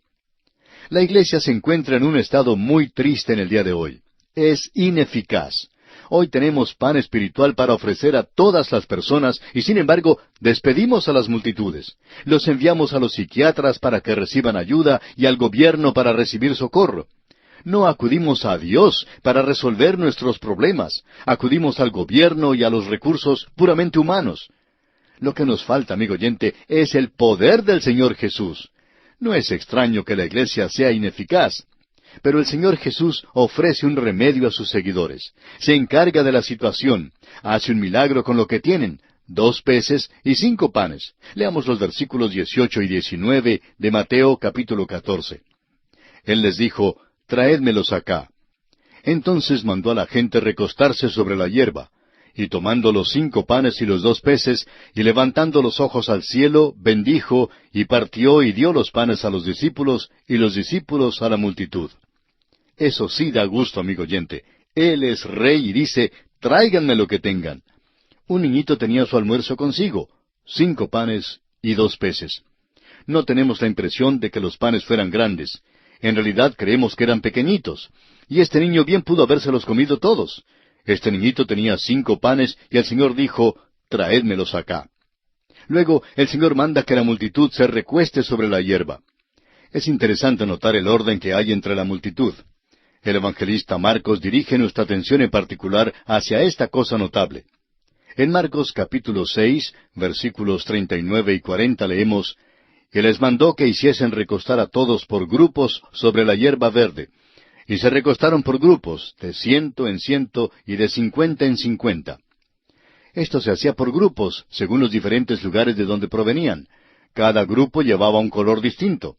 Speaker 1: La iglesia se encuentra en un estado muy triste en el día de hoy. Es ineficaz. Hoy tenemos pan espiritual para ofrecer a todas las personas y sin embargo despedimos a las multitudes. Los enviamos a los psiquiatras para que reciban ayuda y al gobierno para recibir socorro. No acudimos a Dios para resolver nuestros problemas. Acudimos al gobierno y a los recursos puramente humanos. Lo que nos falta, amigo oyente, es el poder del Señor Jesús. No es extraño que la iglesia sea ineficaz. Pero el Señor Jesús ofrece un remedio a sus seguidores. Se encarga de la situación. Hace un milagro con lo que tienen, 2 peces y 5 panes. Leamos los versículos 18 y 19 de Mateo capítulo 14. Él les dijo, «Traédmelos acá». Entonces mandó a la gente recostarse sobre la hierba. Y tomando los 5 panes y los 2 peces, y levantando los ojos al cielo, bendijo, y partió y dio los panes a los discípulos, y los discípulos a la multitud. Eso sí da gusto, amigo oyente. Él es rey y dice, «Tráiganme lo que tengan». Un niñito tenía su almuerzo consigo, 5 panes y 2 peces. No tenemos la impresión de que los panes fueran grandes. En realidad creemos que eran pequeñitos. Y este niño bien pudo habérselos comido todos. Este niñito tenía 5 panes y el Señor dijo, «Traédmelos acá». Luego el Señor manda que la multitud se recueste sobre la hierba. Es interesante notar el orden que hay entre la multitud. El evangelista Marcos dirige nuestra atención en particular hacia esta cosa notable. En Marcos capítulo 6, versículos 39 y 40 leemos, «Y les mandó que hiciesen recostar a todos por grupos sobre la hierba verde. Y se recostaron por grupos, de 100 en 100 y de 50 en 50. Esto se hacía por grupos, según los diferentes lugares de donde provenían. Cada grupo llevaba un color distinto.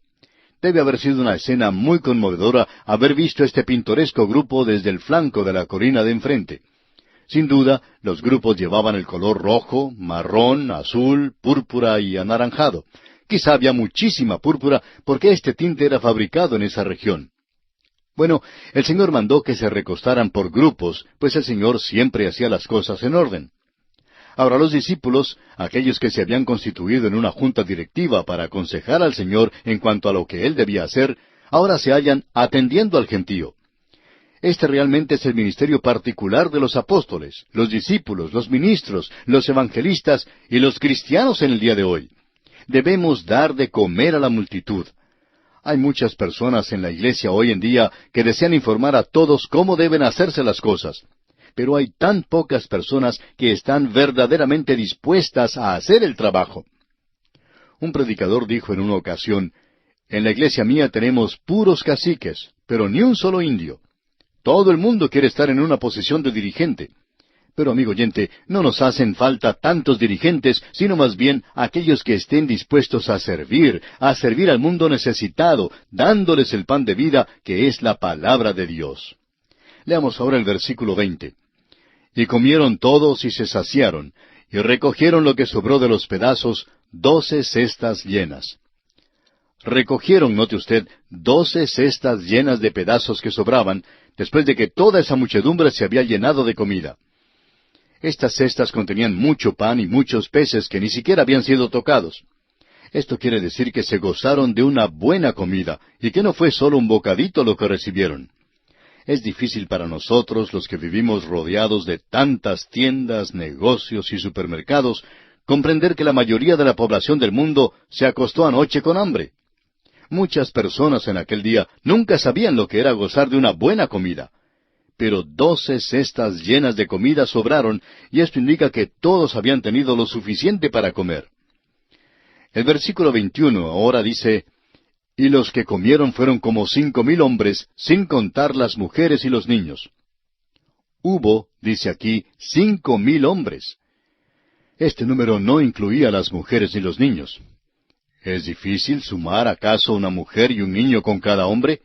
Speaker 1: Debe haber sido una escena muy conmovedora haber visto este pintoresco grupo desde el flanco de la colina de enfrente. Sin duda, los grupos llevaban el color rojo, marrón, azul, púrpura y anaranjado. Quizá había muchísima púrpura porque este tinte era fabricado en esa región. Bueno, el Señor mandó que se recostaran por grupos, pues el Señor siempre hacía las cosas en orden. Ahora los discípulos, aquellos que se habían constituido en una junta directiva para aconsejar al Señor en cuanto a lo que Él debía hacer, ahora se hallan atendiendo al gentío. Este realmente es el ministerio particular de los apóstoles, los discípulos, los ministros, los evangelistas y los cristianos en el día de hoy. Debemos dar de comer a la multitud. Hay muchas personas en la iglesia hoy en día que desean informar a todos cómo deben hacerse las cosas. Pero hay tan pocas personas que están verdaderamente dispuestas a hacer el trabajo. Un predicador dijo en una ocasión, «En la iglesia mía tenemos puros caciques, pero ni un solo indio. Todo el mundo quiere estar en una posición de dirigente. Pero, amigo oyente, no nos hacen falta tantos dirigentes, sino más bien aquellos que estén dispuestos a servir al mundo necesitado, dándoles el pan de vida, que es la palabra de Dios. Leamos ahora el versículo 20. Y comieron todos y se saciaron, y recogieron lo que sobró de los pedazos, 12 cestas llenas. Recogieron, note usted, 12 cestas llenas de pedazos que sobraban, después de que toda esa muchedumbre se había llenado de comida. Estas cestas contenían mucho pan y muchos peces que ni siquiera habían sido tocados. Esto quiere decir que se gozaron de una buena comida, y que no fue solo un bocadito lo que recibieron. Es difícil para nosotros, los que vivimos rodeados de tantas tiendas, negocios y supermercados, comprender que la mayoría de la población del mundo se acostó anoche con hambre. Muchas personas en aquel día nunca sabían lo que era gozar de una buena comida. Pero 12 cestas llenas de comida sobraron, y esto indica que todos habían tenido lo suficiente para comer. El versículo 21 ahora dice, y los que comieron fueron como 5,000 hombres, sin contar las mujeres y los niños. Hubo, dice aquí, 5,000 hombres. Este número no incluía a las mujeres ni los niños. ¿Es difícil sumar acaso una mujer y un niño con cada hombre?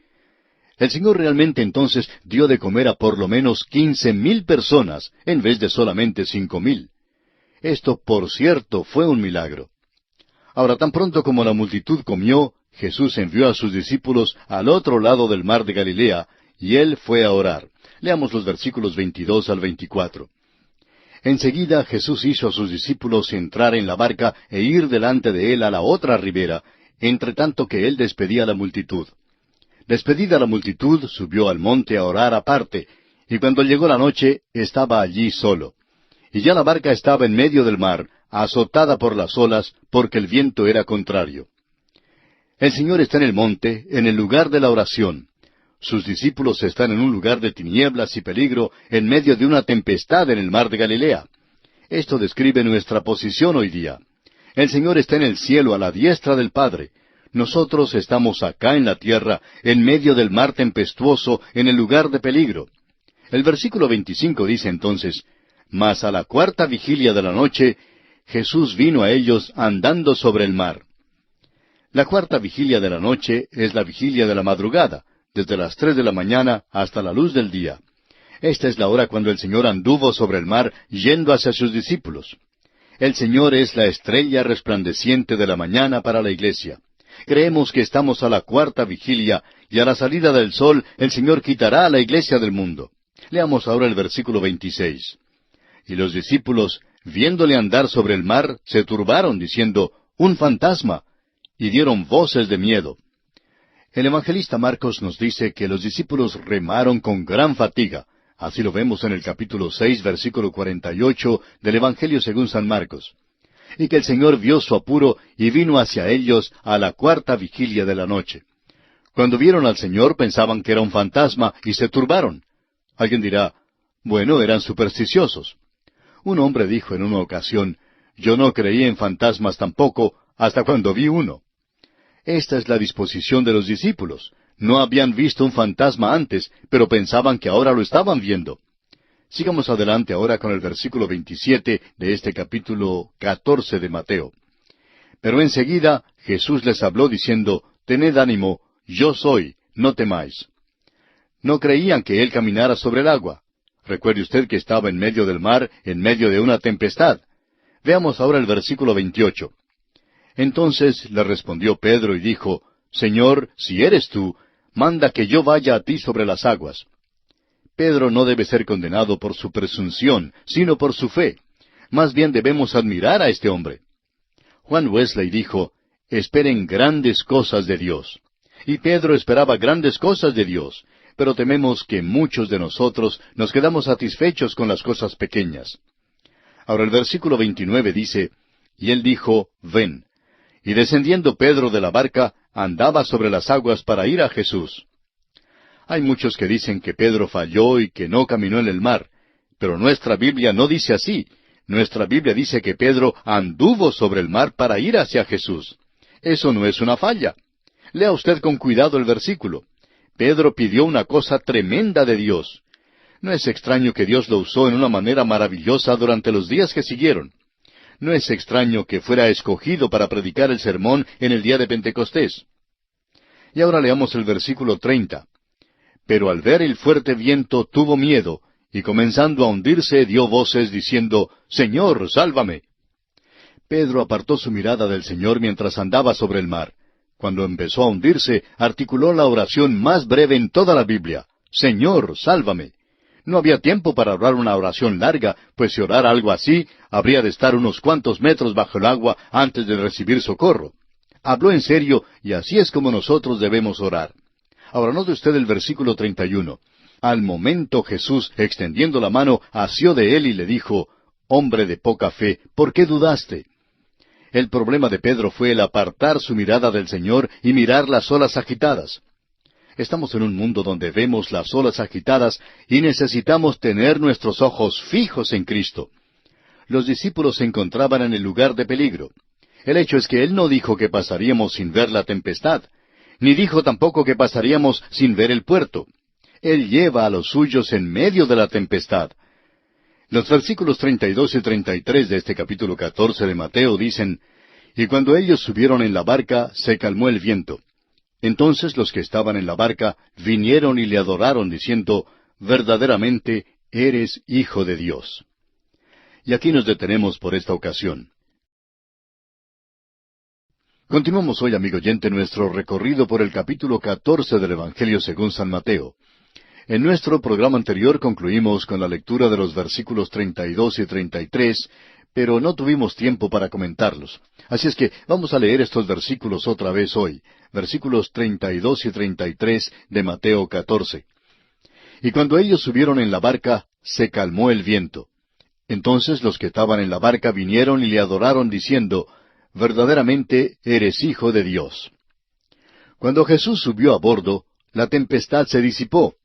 Speaker 1: El Señor realmente entonces dio de comer a por lo menos 15,000 personas, en vez de solamente 5,000. Esto, por cierto, fue un milagro. Ahora, tan pronto como la multitud comió, Jesús envió a sus discípulos al otro lado del mar de Galilea, y Él fue a orar. Leamos los versículos 22 al 24. Enseguida Jesús hizo a sus discípulos entrar en la barca e ir delante de Él a la otra ribera, entre tanto que Él despedía a la multitud. Despedida la multitud, subió al monte a orar aparte, y cuando llegó la noche, estaba allí solo. Y ya la barca estaba en medio del mar, azotada por las olas, porque el viento era contrario. El Señor está en el monte, en el lugar de la oración. Sus discípulos están en un lugar de tinieblas y peligro, en medio de una tempestad en el mar de Galilea. Esto describe nuestra posición hoy día. El Señor está en el cielo a la diestra del Padre. Nosotros estamos acá en la tierra, en medio del mar tempestuoso, en el lugar de peligro. El versículo 25 dice entonces, mas a la cuarta vigilia de la noche, Jesús vino a ellos andando sobre el mar. La cuarta vigilia de la noche es la vigilia de la madrugada, desde las 3 de la mañana hasta la luz del día. Esta es la hora cuando el Señor anduvo sobre el mar, yendo hacia sus discípulos. El Señor es la estrella resplandeciente de la mañana para la iglesia. Creemos que estamos a la cuarta vigilia, y a la salida del sol el Señor quitará a la iglesia del mundo. Leamos ahora el versículo 26. Y los discípulos, viéndole andar sobre el mar, se turbaron, diciendo, «¡Un fantasma!», y dieron voces de miedo. El evangelista Marcos nos dice que los discípulos remaron con gran fatiga. Así lo vemos en el capítulo 6, versículo 48 del Evangelio según San Marcos. Y que el Señor vio su apuro y vino hacia ellos a la cuarta vigilia de la noche. Cuando vieron al Señor pensaban que era un fantasma y se turbaron. Alguien dirá, bueno, eran supersticiosos. Un hombre dijo en una ocasión, yo no creí en fantasmas tampoco hasta cuando vi uno. Esta es la disposición de los discípulos. No habían visto un fantasma antes, pero pensaban que ahora lo estaban viendo. Sigamos adelante ahora con el versículo 27 de este capítulo 14 de Mateo. Pero enseguida Jesús les habló diciendo, «Tened ánimo, yo soy, no temáis». No creían que Él caminara sobre el agua. Recuerde usted que estaba en medio del mar, en medio de una tempestad. Veamos ahora el versículo 28. Entonces le respondió Pedro y dijo, «Señor, si eres tú, manda que yo vaya a ti sobre las aguas». Pedro no debe ser condenado por su presunción, sino por su fe. Más bien debemos admirar a este hombre. Juan Wesley dijo, «Esperen grandes cosas de Dios». Y Pedro esperaba grandes cosas de Dios, pero tememos que muchos de nosotros nos quedamos satisfechos con las cosas pequeñas. Ahora el versículo 29 dice, «Y él dijo, ven». Y descendiendo Pedro de la barca, andaba sobre las aguas para ir a Jesús. Hay muchos que dicen que Pedro falló y que no caminó en el mar, pero nuestra Biblia no dice así. Nuestra Biblia dice que Pedro anduvo sobre el mar para ir hacia Jesús. Eso no es una falla. Lea usted con cuidado el versículo. Pedro pidió una cosa tremenda de Dios. No es extraño que Dios lo usó en una manera maravillosa durante los días que siguieron. No es extraño que fuera escogido para predicar el sermón en el día de Pentecostés. Y ahora leamos el versículo 30. Pero al ver el fuerte viento tuvo miedo, y comenzando a hundirse dio voces diciendo, Señor, sálvame. Pedro apartó su mirada del Señor mientras andaba sobre el mar. Cuando empezó a hundirse, articuló la oración más breve en toda la Biblia, Señor, sálvame. No había tiempo para orar una oración larga, pues si orara algo así, habría de estar unos cuantos metros bajo el agua antes de recibir socorro. Habló en serio, y así es como nosotros debemos orar. Ahora note usted el versículo 31. Al momento Jesús, extendiendo la mano, asió de él y le dijo, Hombre de poca fe, ¿por qué dudaste? El problema de Pedro fue el apartar su mirada del Señor y mirar las olas agitadas. Estamos en un mundo donde vemos las olas agitadas y necesitamos tener nuestros ojos fijos en Cristo. Los discípulos se encontraban en el lugar de peligro. El hecho es que Él no dijo que pasaríamos sin ver la tempestad, ni dijo tampoco que pasaríamos sin ver el puerto. Él lleva a los suyos en medio de la tempestad. Los versículos 32 y 33 de este capítulo 14 de Mateo dicen, Y cuando ellos subieron en la barca, se calmó el viento. Entonces los que estaban en la barca vinieron y le adoraron, diciendo, Verdaderamente eres Hijo de Dios. Y aquí nos detenemos por esta ocasión. Continuamos hoy, amigo oyente, nuestro recorrido por el capítulo 14 del Evangelio según San Mateo. En nuestro programa anterior concluimos con la lectura de los versículos 32 y 33, pero no tuvimos tiempo para comentarlos. Así es que vamos a leer estos versículos otra vez hoy, versículos 32 y 33 de Mateo 14. Y cuando ellos subieron en la barca, se calmó el viento. Entonces los que estaban en la barca vinieron y le adoraron, diciendo, Verdaderamente eres Hijo de Dios. Cuando Jesús subió a bordo, la tempestad se disipó.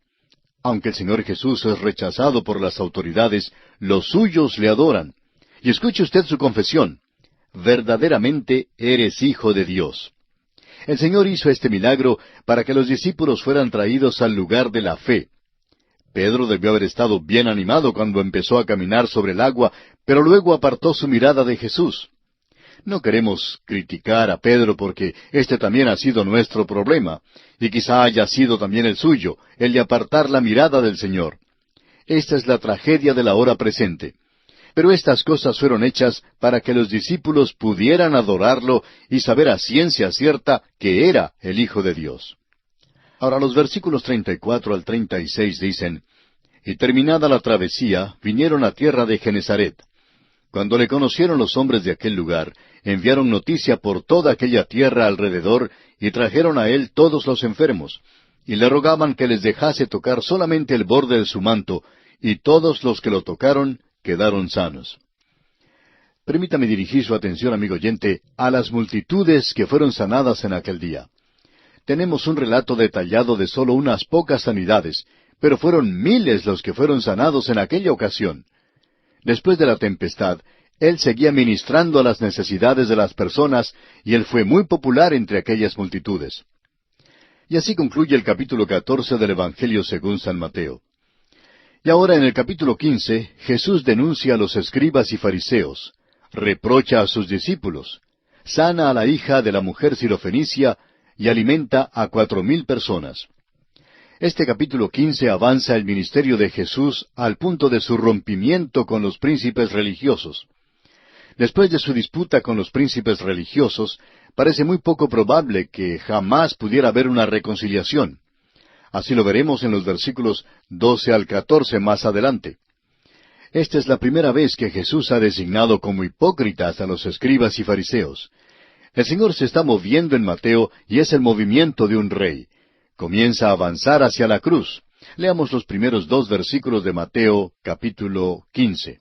Speaker 1: Aunque el Señor Jesús es rechazado por las autoridades, los suyos le adoran. Y escuche usted su confesión. Verdaderamente eres Hijo de Dios. El Señor hizo este milagro para que los discípulos fueran traídos al lugar de la fe. Pedro debió haber estado bien animado cuando empezó a caminar sobre el agua, pero luego apartó su mirada de Jesús. No queremos criticar a Pedro porque este también ha sido nuestro problema, y quizá haya sido también el suyo, el de apartar la mirada del Señor. Esta es la tragedia de la hora presente. Pero estas cosas fueron hechas para que los discípulos pudieran adorarlo y saber a ciencia cierta que era el Hijo de Dios. Ahora los versículos 34 al 36 dicen, Y terminada la travesía, vinieron a tierra de Genezaret. Cuando le conocieron los hombres de aquel lugar, enviaron noticia por toda aquella tierra alrededor, y trajeron a él todos los enfermos, y le rogaban que les dejase tocar solamente el borde de su manto, y todos los que lo tocaron quedaron sanos. Permítame dirigir su atención, amigo oyente, a las multitudes que fueron sanadas en aquel día. Tenemos un relato detallado de solo unas pocas sanidades, pero fueron miles los que fueron sanados en aquella ocasión. Después de la tempestad, Él seguía ministrando a las necesidades de las personas, y Él fue muy popular entre aquellas multitudes. Y así concluye el capítulo 14 del Evangelio según San Mateo. Y ahora en el capítulo 15, Jesús denuncia a los escribas y fariseos, reprocha a sus discípulos, sana a la hija de la mujer sirofenicia y alimenta a 4,000 personas. Este capítulo 15 avanza el ministerio de Jesús al punto de su rompimiento con los príncipes religiosos. Después de su disputa con los príncipes religiosos, parece muy poco probable que jamás pudiera haber una reconciliación. Así lo veremos en los versículos 12 al 14 más adelante. Esta es la primera vez que Jesús ha designado como hipócritas a los escribas y fariseos. El Señor se está moviendo en Mateo y es el movimiento de un rey. Comienza a avanzar hacia la cruz. Leamos los primeros 2 versículos de Mateo, capítulo 15.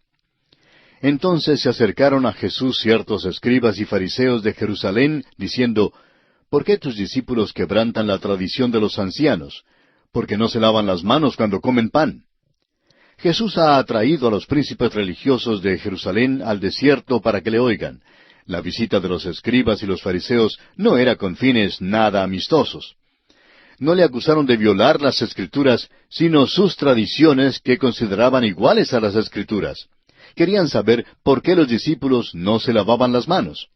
Speaker 1: Entonces se acercaron a Jesús ciertos escribas y fariseos de Jerusalén, diciendo, ¿Por qué tus discípulos quebrantan la tradición de los ancianos? Porque no se lavan las manos cuando comen pan. Jesús ha atraído a los príncipes religiosos de Jerusalén al desierto para que le oigan. La visita de los escribas y los fariseos no era con fines nada amistosos. no le acusaron de violar las Escrituras, sino sus tradiciones que consideraban iguales a las Escrituras. Querían saber por qué los discípulos no se lavaban las manos.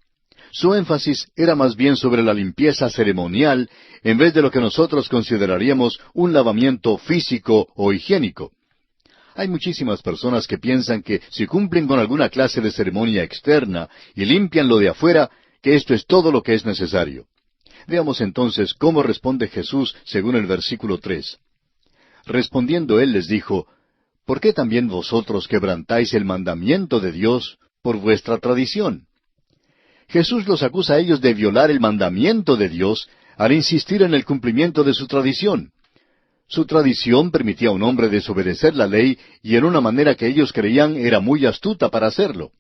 Speaker 1: Su énfasis era más bien sobre la limpieza ceremonial en vez de lo que nosotros consideraríamos un lavamiento físico o higiénico. Hay muchísimas personas que piensan que si cumplen con alguna clase de ceremonia externa y limpian lo de afuera, que esto es todo lo que es necesario. Veamos entonces cómo responde Jesús según el versículo 3. Respondiendo él les dijo, ¿por qué también vosotros quebrantáis el mandamiento de Dios por vuestra tradición? Jesús los acusa a ellos de violar el mandamiento de Dios al insistir en el cumplimiento de su tradición. Su tradición permitía a un hombre desobedecer la ley y en una manera que ellos creían era muy astuta para hacerlo.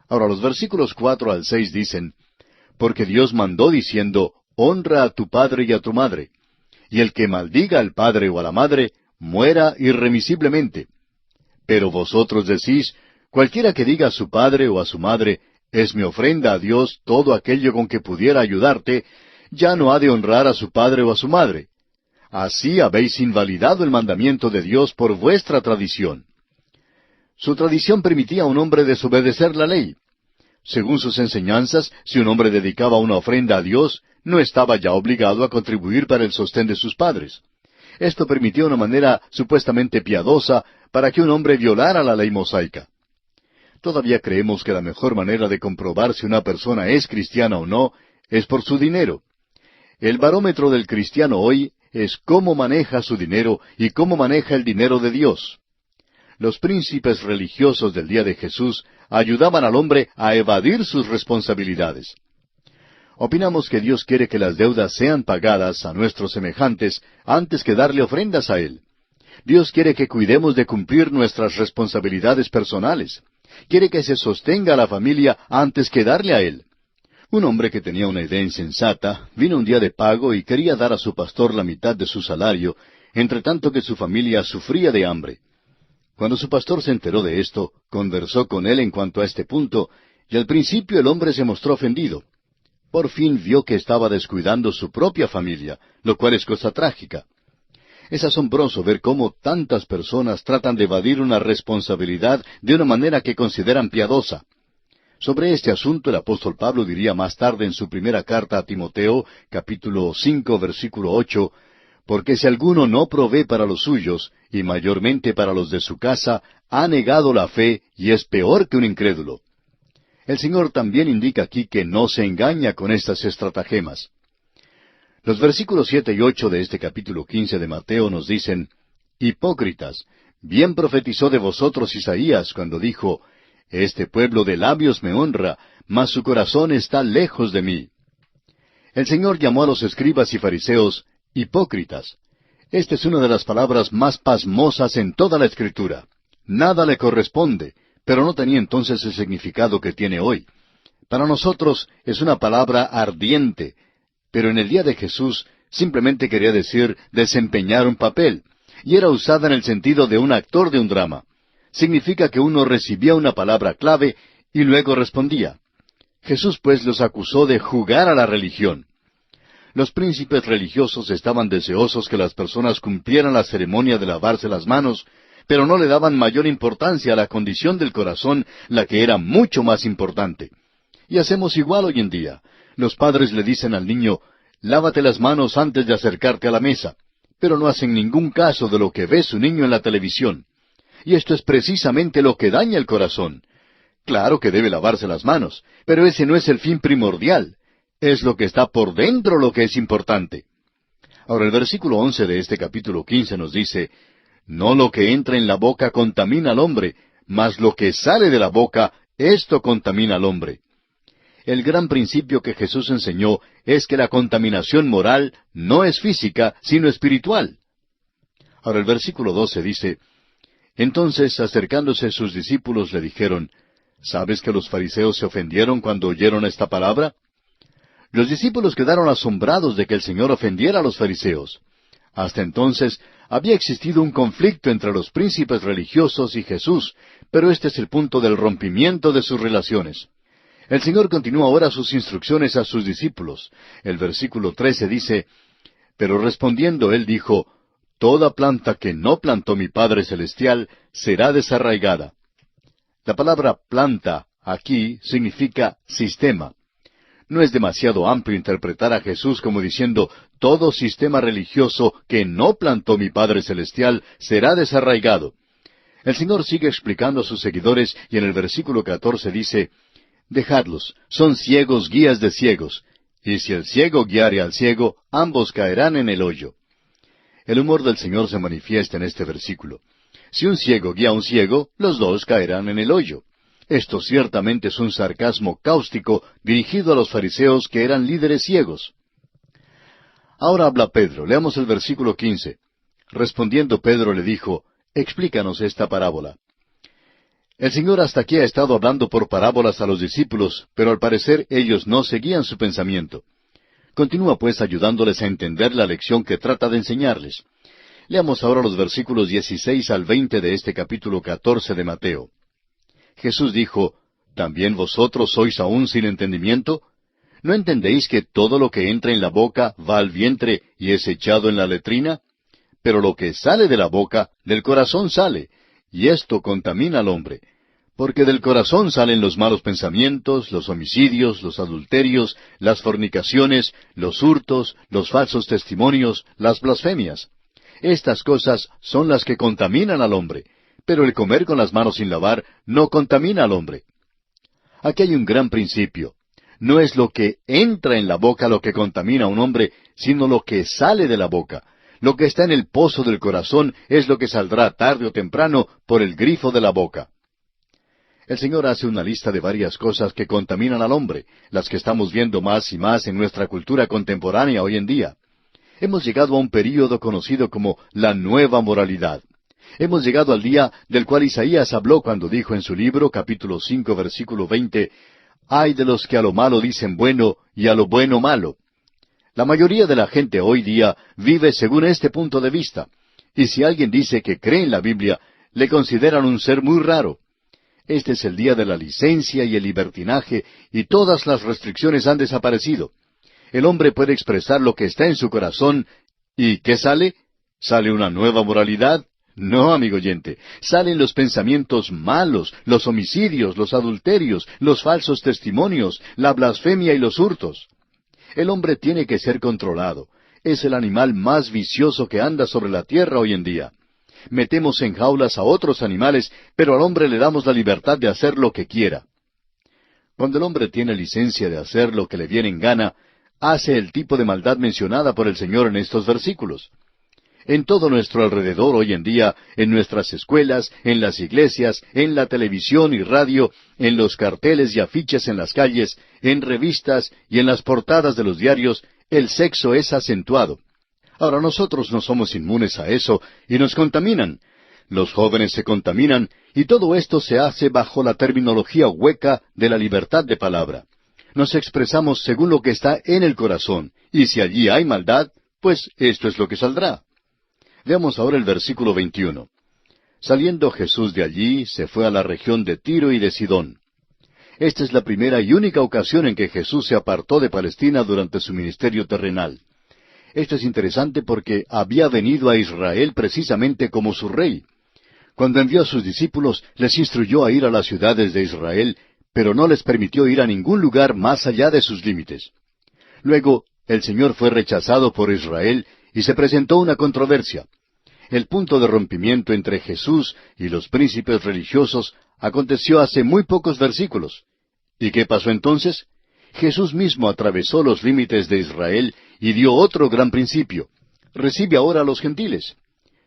Speaker 1: Ahora los versículos 4 al 6 dicen, porque Dios mandó diciendo, honra a tu padre y a tu madre, y el que maldiga al padre o a la madre, muera irremisiblemente. Pero vosotros decís, cualquiera que diga a su padre o a su madre, es mi ofrenda a Dios todo aquello con que pudiera ayudarte, ya no ha de honrar a su padre o a su madre. Así habéis invalidado el mandamiento de Dios por vuestra tradición. Su tradición permitía a un hombre desobedecer la ley. Según sus enseñanzas, si un hombre dedicaba una ofrenda a Dios, no estaba ya obligado a contribuir para el sostén de sus padres. Esto permitía una manera supuestamente piadosa para que un hombre violara la ley mosaica. Todavía creemos que la mejor manera de comprobar si una persona es cristiana o no es por su dinero. El barómetro del cristiano hoy es cómo maneja su dinero y cómo maneja el dinero de Dios. Los príncipes religiosos del día de Jesús ayudaban al hombre a evadir sus responsabilidades. Opinamos que Dios quiere que las deudas sean pagadas a nuestros semejantes antes que darle ofrendas a Él. Dios quiere que cuidemos de cumplir nuestras responsabilidades personales. Quiere que se sostenga a la familia antes que darle a Él. Un hombre que tenía una idea insensata vino un día de pago y quería dar a su pastor la mitad de su salario, entre tanto que su familia sufría de hambre. Cuando su pastor se enteró de esto, conversó con él en cuanto a este punto, y al principio el hombre se mostró ofendido. Por fin vio que estaba descuidando su propia familia, lo cual es cosa trágica. Es asombroso ver cómo tantas personas tratan de evadir una responsabilidad de una manera que consideran piadosa. Sobre este asunto el apóstol Pablo diría más tarde en su primera carta a Timoteo, capítulo 5, versículo 8, porque si alguno no provee para los suyos, y mayormente para los de su casa, ha negado la fe y es peor que un incrédulo. El Señor también indica aquí que no se engaña con estas estratagemas. Los versículos 7 y 8 de este capítulo 15 de Mateo nos dicen, hipócritas, bien profetizó de vosotros Isaías cuando dijo, este pueblo de labios me honra, mas su corazón está lejos de mí. El Señor llamó a los escribas y fariseos hipócritas. Esta es una de las palabras más pasmosas en toda la Escritura. Nada le corresponde, pero no tenía entonces el significado que tiene hoy. Para nosotros es una palabra ardiente, pero en el día de Jesús simplemente quería decir desempeñar un papel, y era usada en el sentido de un actor de un drama. Significa que uno recibía una palabra clave y luego respondía. Jesús pues los acusó de jugar a la religión. Los príncipes religiosos estaban deseosos que las personas cumplieran la ceremonia de lavarse las manos, pero no le daban mayor importancia a la condición del corazón, la que era mucho más importante. Y hacemos igual hoy en día. Los padres le dicen al niño, lávate las manos antes de acercarte a la mesa, pero no hacen ningún caso de lo que ve su niño en la televisión. Y esto es precisamente lo que daña el corazón. Claro que debe lavarse las manos, pero ese no es el fin primordial. Es lo que está por dentro lo que es importante. Ahora el versículo 11 de este capítulo 15 nos dice, no lo que entra en la boca contamina al hombre, mas lo que sale de la boca, esto contamina al hombre. El gran principio que Jesús enseñó es que la contaminación moral no es física, sino espiritual. Ahora el versículo 12 dice, entonces, acercándose sus discípulos, le dijeron, ¿sabes que los fariseos se ofendieron cuando oyeron esta palabra? Los discípulos quedaron asombrados de que el Señor ofendiera a los fariseos. Hasta entonces había existido un conflicto entre los príncipes religiosos y Jesús, pero este es el punto del rompimiento de sus relaciones. El Señor continúa ahora sus instrucciones a sus discípulos. El versículo 13 dice, Pero respondiendo él dijo, Toda planta que no plantó mi Padre Celestial será desarraigada. La palabra planta aquí significa sistema. No es demasiado amplio interpretar a Jesús como diciendo, todo sistema religioso que no plantó mi Padre Celestial será desarraigado. El Señor sigue explicando a sus seguidores y en el versículo 14 dice, Dejadlos, son ciegos guías de ciegos, y si el ciego guiare al ciego, ambos caerán en el hoyo. El humor del Señor se manifiesta en este versículo. Si un ciego guía a un ciego, los dos caerán en el hoyo. Esto ciertamente es un sarcasmo cáustico dirigido a los fariseos que eran líderes ciegos. Ahora habla Pedro. Leamos el versículo 15. Respondiendo Pedro le dijo, Explícanos esta parábola. El Señor hasta aquí ha estado hablando por parábolas a los discípulos, pero al parecer ellos no seguían su pensamiento. Continúa pues ayudándoles a entender la lección que trata de enseñarles. Leamos ahora los versículos 16 al 20 de este capítulo 14 de Mateo. Jesús dijo, ¿También vosotros sois aún sin entendimiento? ¿No entendéis que todo lo que entra en la boca va al vientre y es echado en la letrina? Pero lo que sale de la boca, del corazón sale, y esto contamina al hombre. Porque del corazón salen los malos pensamientos, los homicidios, los adulterios, las fornicaciones, los hurtos, los falsos testimonios, las blasfemias. Estas cosas son las que contaminan al hombre, pero el comer con las manos sin lavar no contamina al hombre. Aquí hay un gran principio. No es lo que entra en la boca lo que contamina a un hombre, sino lo que sale de la boca. Lo que está en el pozo del corazón es lo que saldrá tarde o temprano por el grifo de la boca. El Señor hace una lista de varias cosas que contaminan al hombre, las que estamos viendo más y más en nuestra cultura contemporánea hoy en día. Hemos llegado a un período conocido como la nueva moralidad. Hemos llegado al día del cual Isaías habló cuando dijo en su libro, capítulo 5, versículo 20, «Ay de los que a lo malo dicen bueno y a lo bueno malo». La mayoría de la gente hoy día vive según este punto de vista. Y si alguien dice que cree en la Biblia, le consideran un ser muy raro. Este es el día de la licencia y el libertinaje, y todas las restricciones han desaparecido. El hombre puede expresar lo que está en su corazón, ¿y qué sale? ¿Sale una nueva moralidad? No, amigo oyente, salen los pensamientos malos, los homicidios, los adulterios, los falsos testimonios, la blasfemia y los hurtos. El hombre tiene que ser controlado. Es el animal más vicioso que anda sobre la tierra hoy en día. Metemos en jaulas a otros animales, pero al hombre le damos la libertad de hacer lo que quiera. Cuando el hombre tiene licencia de hacer lo que le viene en gana, hace el tipo de maldad mencionada por el Señor en estos versículos. En todo nuestro alrededor hoy en día, en nuestras escuelas, en las iglesias, en la televisión y radio, en los carteles y afiches en las calles, en revistas y en las portadas de los diarios, el sexo es acentuado. Ahora nosotros no somos inmunes a eso y nos contaminan. Los jóvenes se contaminan y todo esto se hace bajo la terminología hueca de la libertad de palabra. Nos expresamos según lo que está en el corazón, y si allí hay maldad, pues esto es lo que saldrá. Veamos ahora el versículo 21. Saliendo Jesús de allí, se fue a la región de Tiro y de Sidón. Esta es la primera y única ocasión en que Jesús se apartó de Palestina durante su ministerio terrenal. Esto es interesante porque había venido a Israel precisamente como su rey. Cuando envió a sus discípulos, les instruyó a ir a las ciudades de Israel, pero no les permitió ir a ningún lugar más allá de sus límites. Luego, el Señor fue rechazado por Israel y se presentó una controversia. El punto de rompimiento entre Jesús y los príncipes religiosos aconteció hace muy pocos versículos. ¿Y qué pasó entonces? Jesús mismo atravesó los límites de Israel y dio otro gran principio. Recibe ahora a los gentiles.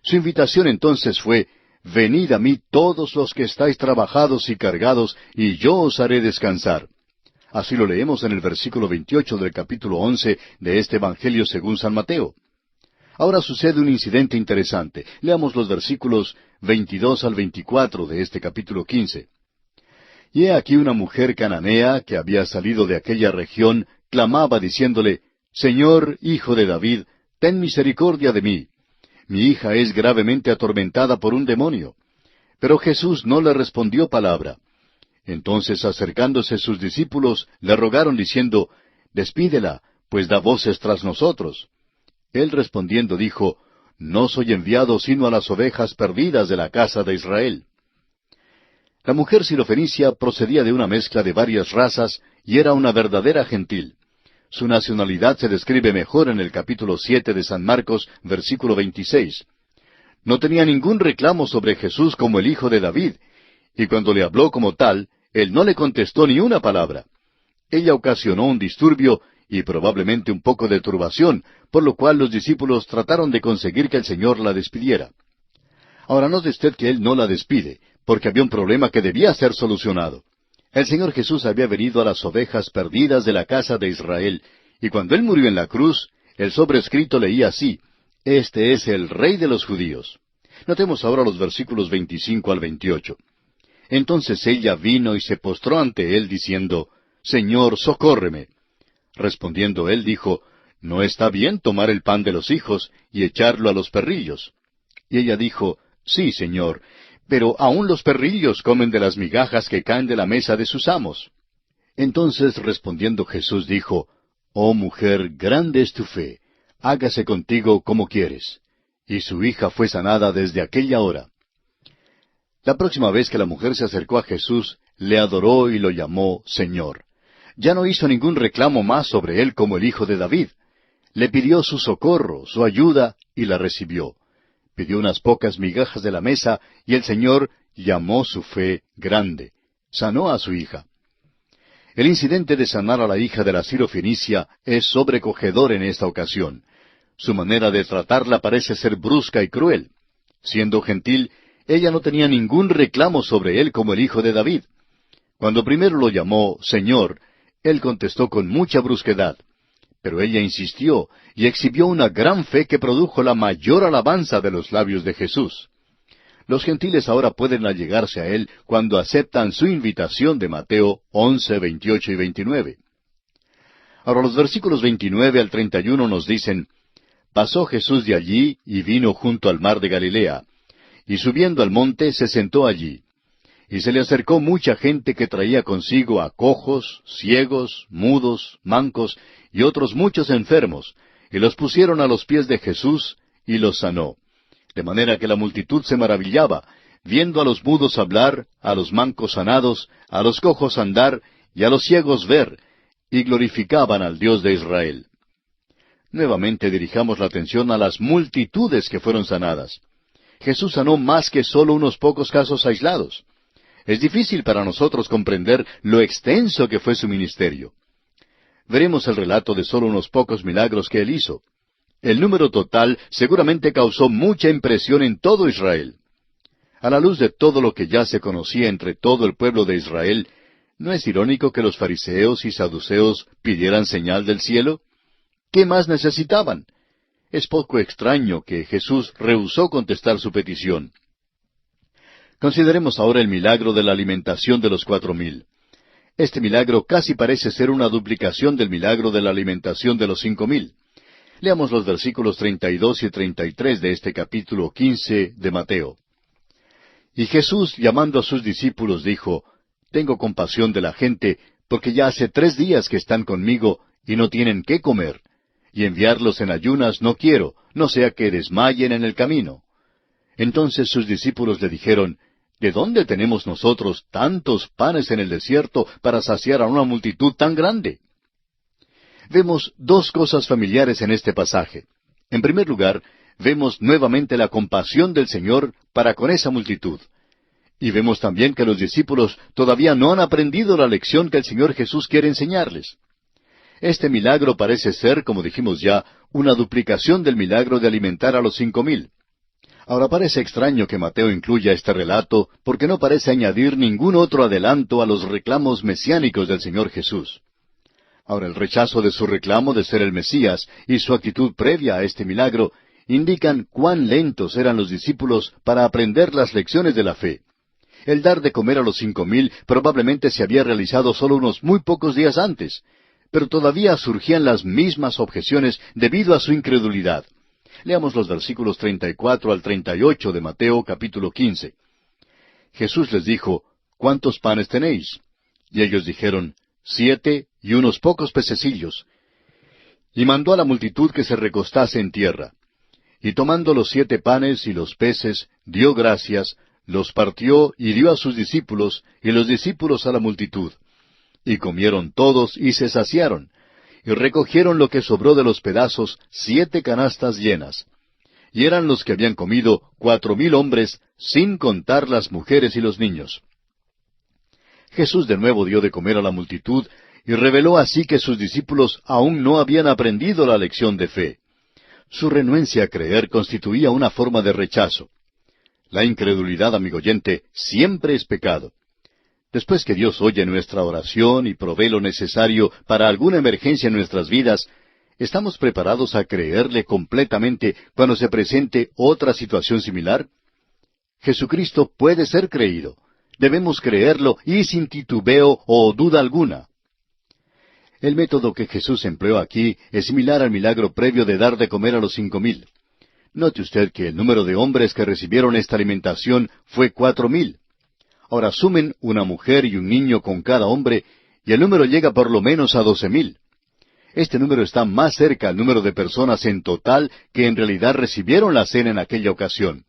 Speaker 1: Su invitación entonces fue, «Venid a mí todos los que estáis trabajados y cargados, y yo os haré descansar». Así lo leemos en el versículo 28 del capítulo 11 de este Evangelio según San Mateo. Ahora sucede un incidente interesante. Leamos los versículos 22 al 24 de este capítulo 15. Y he aquí una mujer cananea que había salido de aquella región, clamaba diciéndole, «Señor, Hijo de David, ten misericordia de mí. Mi hija es gravemente atormentada por un demonio». Pero Jesús no le respondió palabra. Entonces, acercándose sus discípulos, le rogaron diciendo, «Despídela, pues da voces tras nosotros». Él respondiendo dijo, No soy enviado sino a las ovejas perdidas de la casa de Israel. La mujer sirofenicia procedía de una mezcla de varias razas y era una verdadera gentil. Su nacionalidad se describe mejor en el capítulo 7 de San Marcos, versículo 26. No tenía ningún reclamo sobre Jesús como el hijo de David, y cuando le habló como tal, él no le contestó ni una palabra. Ella ocasionó un disturbio y probablemente un poco de turbación, por lo cual los discípulos trataron de conseguir que el Señor la despidiera. Ahora note usted que Él no la despide, porque había un problema que debía ser solucionado. El Señor Jesús había venido a las ovejas perdidas de la casa de Israel, y cuando Él murió en la cruz, el sobrescrito leía así, Este es el Rey de los judíos. Notemos ahora los versículos 25 al 28. Entonces ella vino y se postró ante Él, diciendo, Señor, socórreme. Respondiendo Él dijo, No está bien tomar el pan de los hijos y echarlo a los perrillos. Y ella dijo, Sí, Señor, pero aun los perrillos comen de las migajas que caen de la mesa de sus amos. Entonces respondiendo Jesús dijo, Oh mujer, grande es tu fe, hágase contigo como quieres. Y su hija fue sanada desde aquella hora. La próxima vez que la mujer se acercó a Jesús, le adoró y lo llamó Señor. Ya no hizo ningún reclamo más sobre él como el hijo de David. Le pidió su socorro, su ayuda, y la recibió. Pidió unas pocas migajas de la mesa, y el Señor llamó su fe grande. Sanó a su hija. El incidente de sanar a la hija de la sirofenicia es sobrecogedor en esta ocasión. Su manera de tratarla parece ser brusca y cruel. Siendo gentil, ella no tenía ningún reclamo sobre él como el hijo de David. Cuando primero lo llamó Señor, él contestó con mucha brusquedad. Pero ella insistió y exhibió una gran fe que produjo la mayor alabanza de los labios de Jesús. Los gentiles ahora pueden allegarse a Él cuando aceptan su invitación de Mateo 11, 28 y 29. Ahora los versículos 29 al 31 nos dicen, Pasó Jesús de allí y vino junto al mar de Galilea, y subiendo al monte se sentó allí. Y se le acercó mucha gente que traía consigo a cojos, ciegos, mudos, mancos y otros muchos enfermos, y los pusieron a los pies de Jesús, y los sanó. De manera que la multitud se maravillaba, viendo a los mudos hablar, a los mancos sanados, a los cojos andar, y a los ciegos ver, y glorificaban al Dios de Israel. Nuevamente dirijamos la atención a las multitudes que fueron sanadas. Jesús sanó más que solo unos pocos casos aislados. Es difícil para nosotros comprender lo extenso que fue su ministerio. Veremos el relato de solo unos pocos milagros que él hizo. El número total seguramente causó mucha impresión en todo Israel. A la luz de todo lo que ya se conocía entre todo el pueblo de Israel, ¿no es irónico que los fariseos y saduceos pidieran señal del cielo? ¿Qué más necesitaban? Es poco extraño que Jesús rehusó contestar su petición. Consideremos ahora el milagro de la alimentación de los 4,000. Este milagro casi parece ser una duplicación del milagro de la alimentación de los 5,000. Leamos los versículos 32 y 33 de este capítulo 15 de Mateo. Y Jesús, llamando a sus discípulos, dijo, Tengo compasión de la gente, porque ya hace 3 días que están conmigo y no tienen qué comer. Y enviarlos en ayunas no quiero, no sea que desmayen en el camino. Entonces sus discípulos le dijeron, ¿De dónde tenemos nosotros tantos panes en el desierto para saciar a una multitud tan grande? Vemos 2 cosas familiares en este pasaje. En primer lugar, vemos nuevamente la compasión del Señor para con esa multitud. Y vemos también que los discípulos todavía no han aprendido la lección que el Señor Jesús quiere enseñarles. Este milagro parece ser, como dijimos ya, una duplicación del milagro de alimentar a los 5,000. Ahora parece extraño que Mateo incluya este relato porque no parece añadir ningún otro adelanto a los reclamos mesiánicos del Señor Jesús. Ahora el rechazo de su reclamo de ser el Mesías y su actitud previa a este milagro indican cuán lentos eran los discípulos para aprender las lecciones de la fe. El dar de comer a los 5,000 probablemente se había realizado solo unos muy pocos días antes, pero todavía surgían las mismas objeciones debido a su incredulidad. Leamos los versículos 34 al 38 de Mateo capítulo 15. Jesús les dijo, ¿Cuántos panes tenéis? Y ellos dijeron, 7 y unos pocos pececillos. Y mandó a la multitud que se recostase en tierra. Y tomando los 7 panes y los peces, dio gracias, los partió y dio a sus discípulos, y los discípulos a la multitud. Y comieron todos y se saciaron, y recogieron lo que sobró de los pedazos, 7 canastas llenas. Y eran los que habían comido 4,000 hombres, sin contar las mujeres y los niños. Jesús de nuevo dio de comer a la multitud, y reveló así que sus discípulos aún no habían aprendido la lección de fe. Su renuencia a creer constituía una forma de rechazo. La incredulidad, amigo oyente, siempre es pecado. Después que Dios oye nuestra oración y provee lo necesario para alguna emergencia en nuestras vidas, ¿estamos preparados a creerle completamente cuando se presente otra situación similar? Jesucristo puede ser creído. Debemos creerlo y sin titubeo o duda alguna. El método que Jesús empleó aquí es similar al milagro previo de dar de comer a los 5,000. Note usted que el número de hombres que recibieron esta alimentación fue 4,000. Ahora sumen una mujer y un niño con cada hombre, y el número llega por lo menos a 12,000. Este número está más cerca al número de personas en total que en realidad recibieron la cena en aquella ocasión.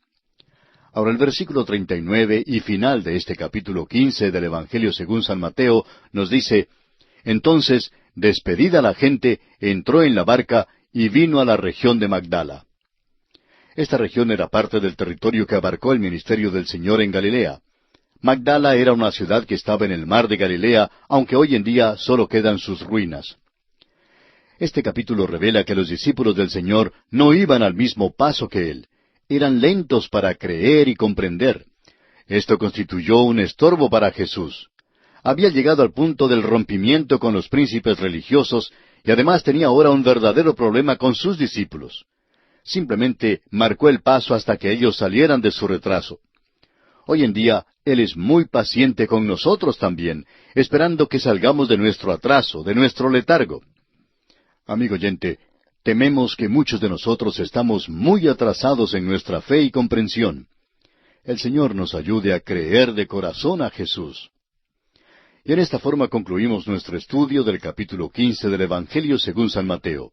Speaker 1: Ahora el versículo 39 y final de este capítulo 15 del Evangelio según San Mateo nos dice: Entonces, despedida la gente, entró en la barca y vino a la región de Magdala. Esta región era parte del territorio que abarcó el ministerio del Señor en Galilea. Magdala era una ciudad que estaba en el mar de Galilea, aunque hoy en día solo quedan sus ruinas. Este capítulo revela que los discípulos del Señor no iban al mismo paso que Él. Eran lentos para creer y comprender. Esto constituyó un estorbo para Jesús. Había llegado al punto del rompimiento con los príncipes religiosos y además tenía ahora un verdadero problema con sus discípulos. Simplemente marcó el paso hasta que ellos salieran de su retraso. Hoy en día, Él es muy paciente con nosotros también, esperando que salgamos de nuestro atraso, de nuestro letargo. Amigo oyente, tememos que muchos de nosotros estamos muy atrasados en nuestra fe y comprensión. El Señor nos ayude a creer de corazón a Jesús. Y en esta forma concluimos nuestro estudio del capítulo 15 del Evangelio según San Mateo.